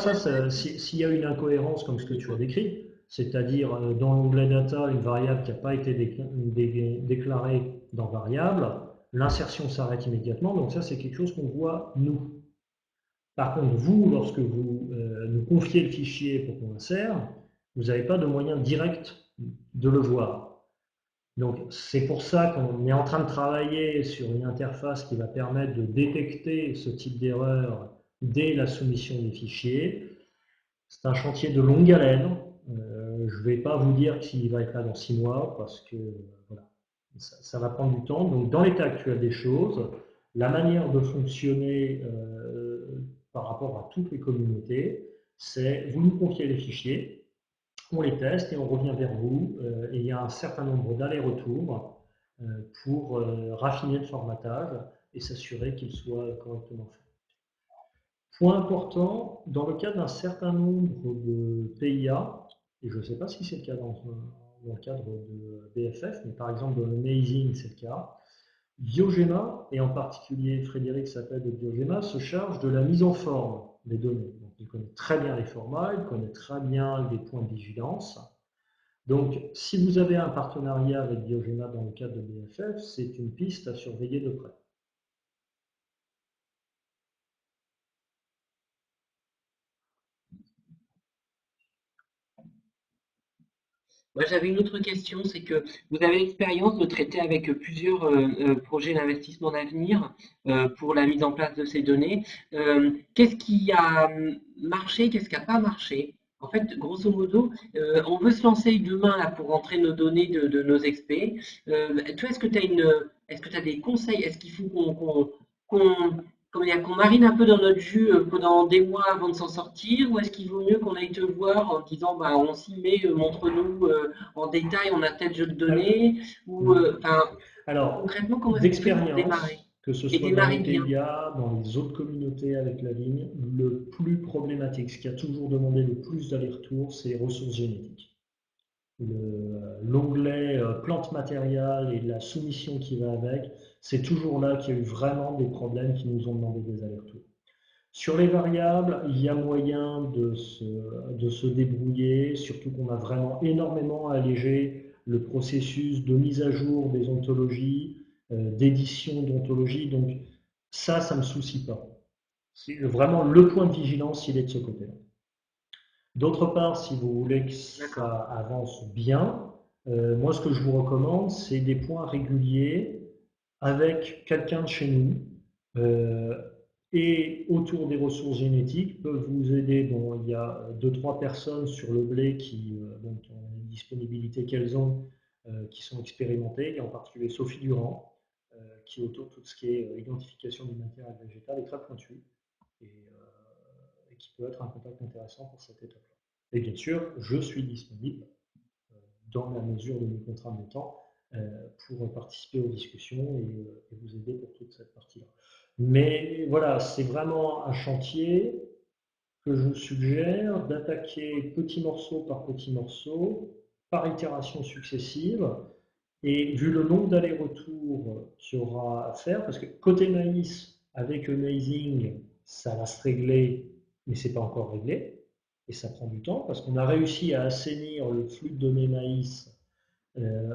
s'il y a une incohérence comme ce que tu as décrit, c'est-à-dire dans l'onglet data, une variable qui n'a pas été déclarée dans variable, l'insertion s'arrête immédiatement. Donc ça, c'est quelque chose qu'on voit nous. Par contre, vous, lorsque vous nous confiez le fichier pour qu'on insère, vous n'avez pas de moyen direct de le voir. Donc c'est pour ça qu'on est en train de travailler sur une interface qui va permettre de détecter ce type d'erreur dès la soumission des fichiers. C'est un chantier de longue haleine. Je ne vais pas vous dire qu'il va être là dans 6 mois parce que voilà, ça va prendre du temps. Donc dans l'état actuel des choses, la manière de fonctionner par rapport à toutes les communautés, c'est vous nous confiez les fichiers, on les teste et on revient vers vous. Et il y a un certain nombre d'allers-retours pour raffiner le formatage et s'assurer qu'il soit correctement fait. Point important, dans le cas d'un certain nombre de PIA, et je ne sais pas si c'est le cas dans le cadre de BFF, mais par exemple dans le Amazing c'est le cas, Biogema, et en particulier Frédéric Sapet de Biogema, se charge de la mise en forme des données. Donc, il connaît très bien les formats, il connaît très bien les points de vigilance. Donc, si vous avez un partenariat avec Biogema dans le cadre de BFF, c'est une piste à surveiller de près. Moi, j'avais une autre question, c'est que vous avez l'expérience de traiter avec plusieurs projets d'investissement d'avenir pour la mise en place de ces données. Qu'est-ce qui a marché, qu'est-ce qui n'a pas marché? En fait, grosso modo, on veut se lancer demain là, pour rentrer nos données de nos experts. Toi, est-ce que tu as des conseils? Est-ce qu'il faut qu'on qu'on marine un peu dans notre jus pendant des mois avant de s'en sortir, ou est-ce qu'il vaut mieux qu'on aille te voir en disant bah, on s'y met, montre-nous en détail, on a tel jeu de données, ou Alors, concrètement, comment est-ce qu'on fait pour d'expérience, démarrer? que ce Et soit dans les démarrer bien. PIA, dans les autres communautés avec la vigne, le plus problématique, ce qui a toujours demandé le plus d'allers-retours, c'est les ressources génétiques. L'onglet plantes matérielles et la soumission qui va avec, c'est toujours là qu'il y a eu vraiment des problèmes qui nous ont demandé des allers-retours. Sur les variables, il y a moyen de se débrouiller, surtout qu'on a vraiment énormément allégé le processus de mise à jour des ontologies, d'édition d'ontologie, donc ça ne me soucie pas. Vraiment, le point de vigilance, il est de ce côté-là. D'autre part, si vous voulez que ça avance bien, moi ce que je vous recommande, c'est des points réguliers avec quelqu'un de chez nous et autour des ressources génétiques peuvent vous aider. Bon, il y a 2-3 personnes sur le blé qui ont une disponibilité qu'elles ont, qui sont expérimentées. Il y a en particulier Sophie Durand, qui autour de tout ce qui est identification du matériel végétal est très pointue et qui peut être un contact intéressant pour cette étape-là. Et bien sûr, je suis disponible dans la mesure de mes contraintes de temps pour participer aux discussions et vous aider pour toute cette partie-là. Mais voilà, c'est vraiment un chantier que je vous suggère d'attaquer petit morceau par petit morceau, par itération successive. Et vu le nombre d'allers-retours qu'il y aura à faire, parce que côté maïs, avec Amazing, ça va se régler, mais c'est pas encore réglé. Et ça prend du temps, parce qu'on a réussi à assainir le flux de données maïs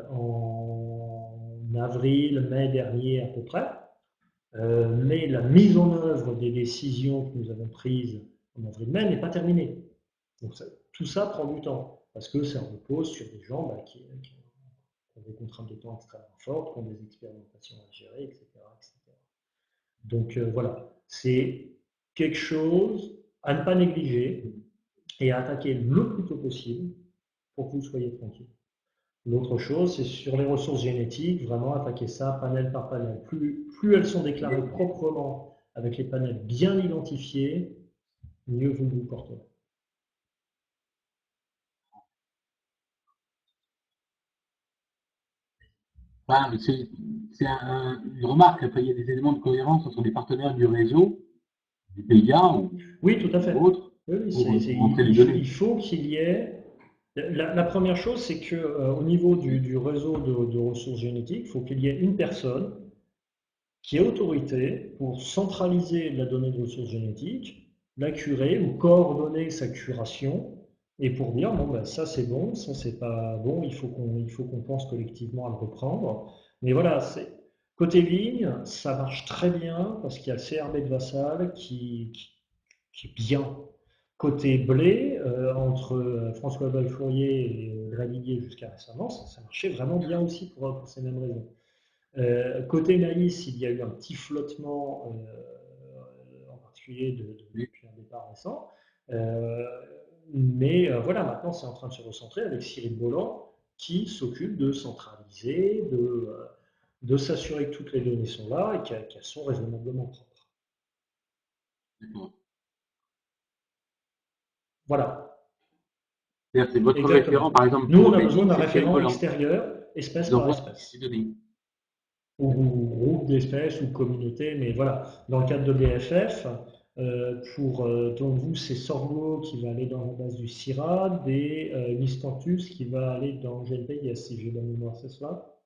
en avril, mai dernier à peu près. Mais la mise en œuvre des décisions que nous avons prises en avril-mai n'est pas terminée. Donc tout ça prend du temps, parce que ça repose sur des gens qui ont des contraintes de temps extrêmement fortes, qui ont des expérimentations à gérer, etc. etc. Donc voilà, c'est quelque chose à ne pas négliger et à attaquer le plus tôt possible pour que vous soyez tranquille. L'autre chose, c'est sur les ressources génétiques, vraiment attaquer ça panel par panel. Plus elles sont déclarées proprement, avec les panels bien identifiés, mieux vous vous porterez. Voilà, c'est une remarque. Enfin, il y a des éléments de cohérence entre les partenaires du réseau, du PIA Oui, tout à ou fait. autres, Oui, pour rentrer les données. il faut qu'il y ait. La première chose, c'est que au niveau du réseau de ressources génétiques, il faut qu'il y ait une personne qui ait autorité pour centraliser la donnée de ressources génétiques, la curer ou coordonner sa curation, et pour dire, bon, ben, ça c'est bon, ça c'est pas bon, il faut qu'on pense collectivement à le reprendre. Mais voilà, côté ligne, ça marche très bien parce qu'il y a le CRB de Vassal qui est bien. Côté blé, entre François Valfourier et Gravilier jusqu'à récemment, ça marchait vraiment bien aussi pour ces mêmes raisons. Côté maïs, il y a eu un petit flottement, en particulier depuis un départ récent. Mais voilà, maintenant c'est en train de se recentrer avec Cyril Bolland qui s'occupe de centraliser, de s'assurer que toutes les données sont là et qu'elles sont raisonnablement propres. Voilà. C'est-à-dire, c'est votre Exactement. référent, par exemple, Nous, pour on a besoin Amazing, d'un c'est Cyril référent Bolland. extérieur, espèce Ils par envoient espèce. ces données. Ou groupe d'espèces ou communauté, mais voilà. Dans le cadre de BFF, donc vous, c'est Sorgho qui va aller dans la base du CIRAD et Miscanthus qui va aller dans GNPIS, si j'ai bonne mémoire, c'est cela.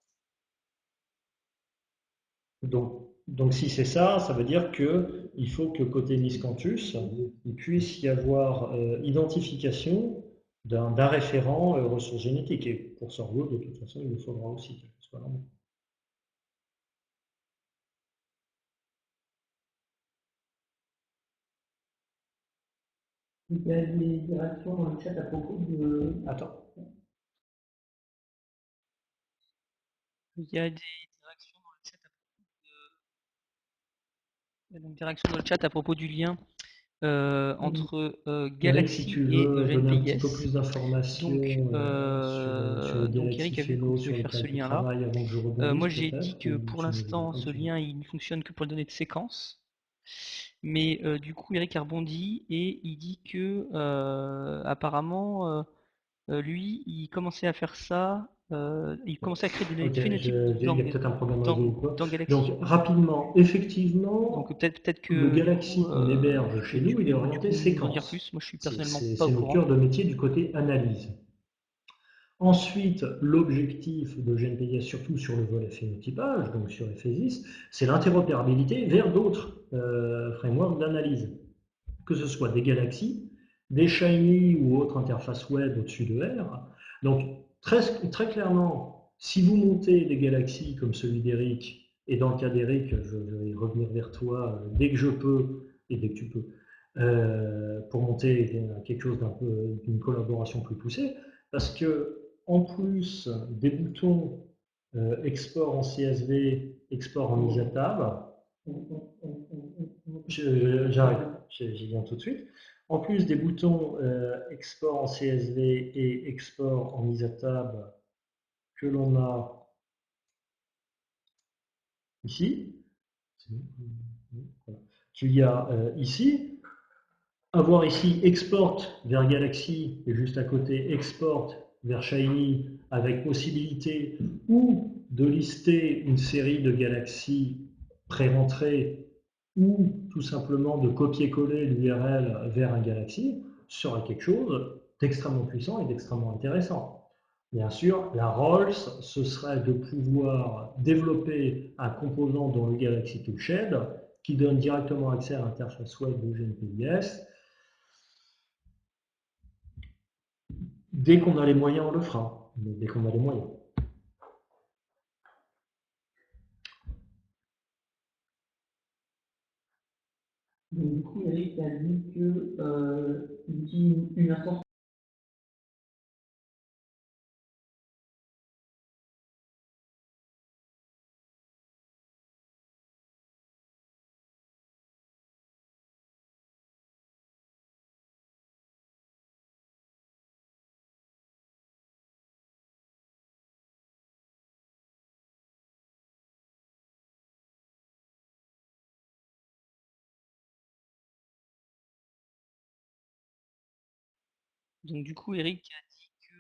Donc si c'est ça, ça veut dire qu'il faut que côté Miscanthus, il puisse y avoir identification d'un référent ressources génétiques. Et pour Sorgho, de toute façon, il le faudra aussi, quel que soit l'endroit. Il y a des réactions dans le chat à propos de. Attends. Il y a des réactions dans le chat à propos donc des réactions dans le chat à propos du lien entre Eric, si Galaxy tu et veux donner un petit peu GNPIS. plus d'informations sur les Donc Eric a bien dit qu'on directives devait sur faire ce lesquels tu lien-là. travailles avant que je rebondisse Moi j'ai dit peut-être, que ou pour tu me le diras l'instant comme ce tu veux. lien il ne fonctionne que pour les données de séquence. Mais du coup Eric a rebondi et il dit que apparemment lui il commençait à faire ça il commençait à créer des Ok, phénotypes il y a peut-être un problème de réseau ou quoi. dans Galaxy. Donc rapidement, effectivement, Donc peut-être que le du Galaxy coup, qu'on héberge chez nous, il est orienté nous en dire séquence. plus. Moi, je suis personnellement pas C'est au notre courant. cœur de métier du côté analyse. Ensuite, l'objectif de GNPS, surtout sur le volet phénotypage, donc sur Ephesis, c'est l'interopérabilité vers d'autres frameworks d'analyse, que ce soit des galaxies, des Shiny ou autres interfaces web au-dessus de R. Donc, très clairement, si vous montez des galaxies comme celui d'Eric, et dans le cas d'Eric, je vais revenir vers toi dès que je peux, et dès que tu peux, pour monter quelque chose d'une collaboration plus poussée, parce que en plus des boutons export en CSV, export en ISATAB, j'arrive, j'y viens tout de suite. En plus des boutons export en CSV et export en ISATAB que l'on a ici, qu'il y a ici, avoir ici export vers Galaxy et juste à côté export vers Shiny avec possibilité ou de lister une série de galaxies pré-rentrées ou tout simplement de copier-coller l'URL vers un Galaxy serait quelque chose d'extrêmement puissant et d'extrêmement intéressant. Bien sûr, la Rolls, ce serait de pouvoir développer un composant dans le Galaxy Toolshed qui donne directement accès à l'interface web de GNPIS. Dès qu'on a les moyens, on le fera. Mais dès qu'on a les moyens. Donc, du coup, Eric a dit que une instance. Donc du coup, Eric a dit que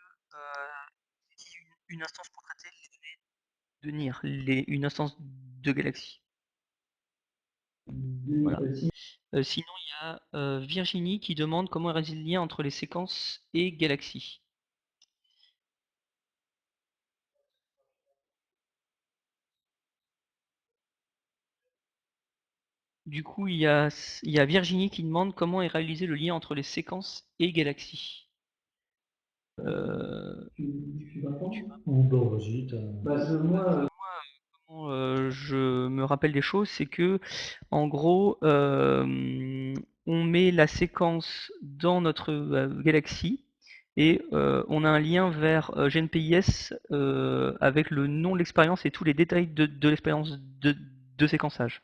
une instance pour traiter les données de NIR, une instance de Galaxy. Voilà. Sinon, il y a Virginie qui demande comment est le lien entre les séquences et Galaxy. Du coup, il y a Virginie qui demande comment est réalisé le lien entre les séquences et Galaxy. Tu vas prendre? Ou bon, vas-y. Moi, Je me rappelle des choses, c'est que en gros, on met la séquence dans notre Galaxy et on a un lien vers GNPIS avec le nom de l'expérience et tous les détails de l'expérience de séquençage.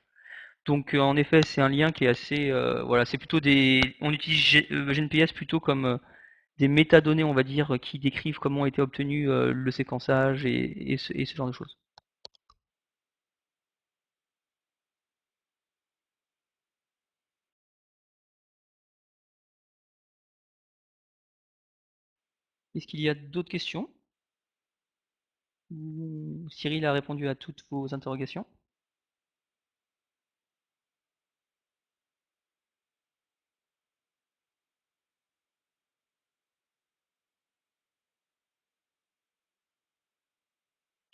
Donc en effet, c'est un lien qui est assez, voilà, c'est plutôt on utilise GNPS plutôt comme des métadonnées, on va dire, qui décrivent comment a été obtenu le séquençage et ce genre de choses. Est-ce qu'il y a d'autres questions? Cyril a répondu à toutes vos interrogations.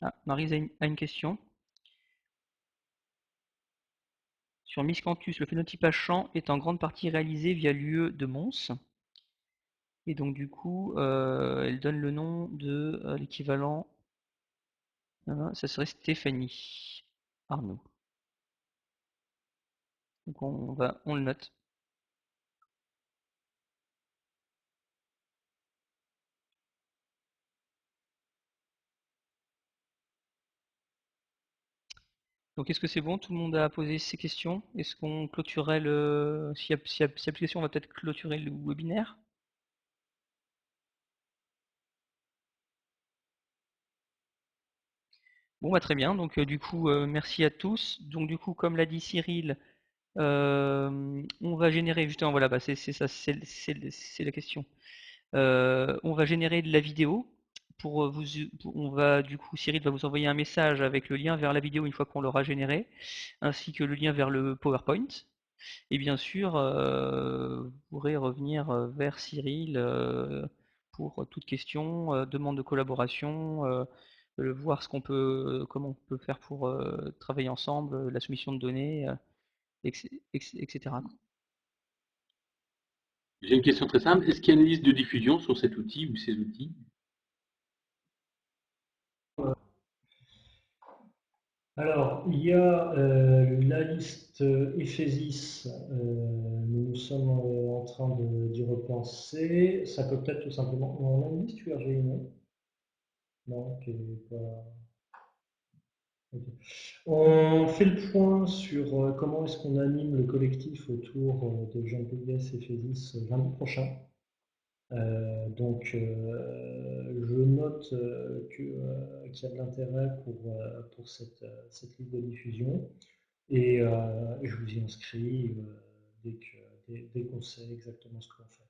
Ah, Maryse a une question. Sur Miscanthus, le phénotypage champ est en grande partie réalisé via l'UE de Mons. Et donc du coup, elle donne le nom de l'équivalent. Ça serait Stéphanie Arnaud. Donc on le note. Donc est-ce que c'est bon? Tout le monde a posé ses questions? Est-ce qu'on clôturerait le... S'il y a plus de questions, on va peut-être clôturer le webinaire. Bon, bah très bien. Donc du coup, merci à tous. Donc du coup, comme l'a dit Cyril, on va générer justement, voilà, bah, c'est ça, c'est la question. On va générer de la vidéo on va du coup, Cyril va vous envoyer un message avec le lien vers la vidéo une fois qu'on l'aura générée, ainsi que le lien vers le PowerPoint. Et bien sûr, vous pourrez revenir vers Cyril pour toute question, demande de collaboration, voir comment on peut faire pour travailler ensemble, la soumission de données, etc. J'ai une question très simple. Est-ce qu'il y a une liste de diffusion sur cet outil ou ces outils? Alors, il y a la liste Ephésis, nous sommes en train d'y repenser. Ça peut peut-être tout simplement. On a une liste URGI, non? Non, qui est pas. Ok. On fait le point sur comment est-ce qu'on anime le collectif autour de Jean Pugliese et Ephésis lundi prochain. Je note qu'il y a de l'intérêt pour cette liste de diffusion et je vous y inscris dès qu'on sait exactement ce que l'on fait.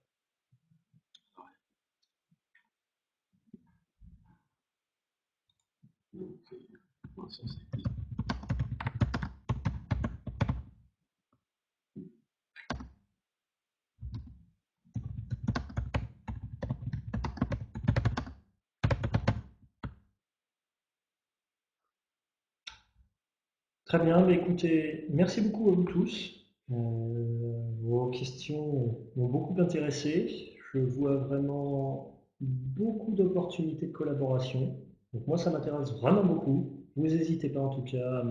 Très bien, mais écoutez, merci beaucoup à vous tous. Vos questions m'ont beaucoup intéressé. Je vois vraiment beaucoup d'opportunités de collaboration. Donc moi, ça m'intéresse vraiment beaucoup. Vous n'hésitez pas en tout cas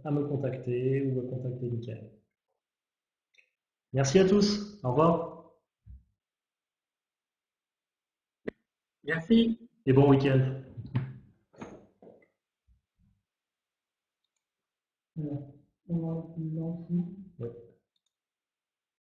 à me contacter ou à contacter Mickaël. Merci à tous. Au revoir Merci. et bon week-end. Alors, on va lancer.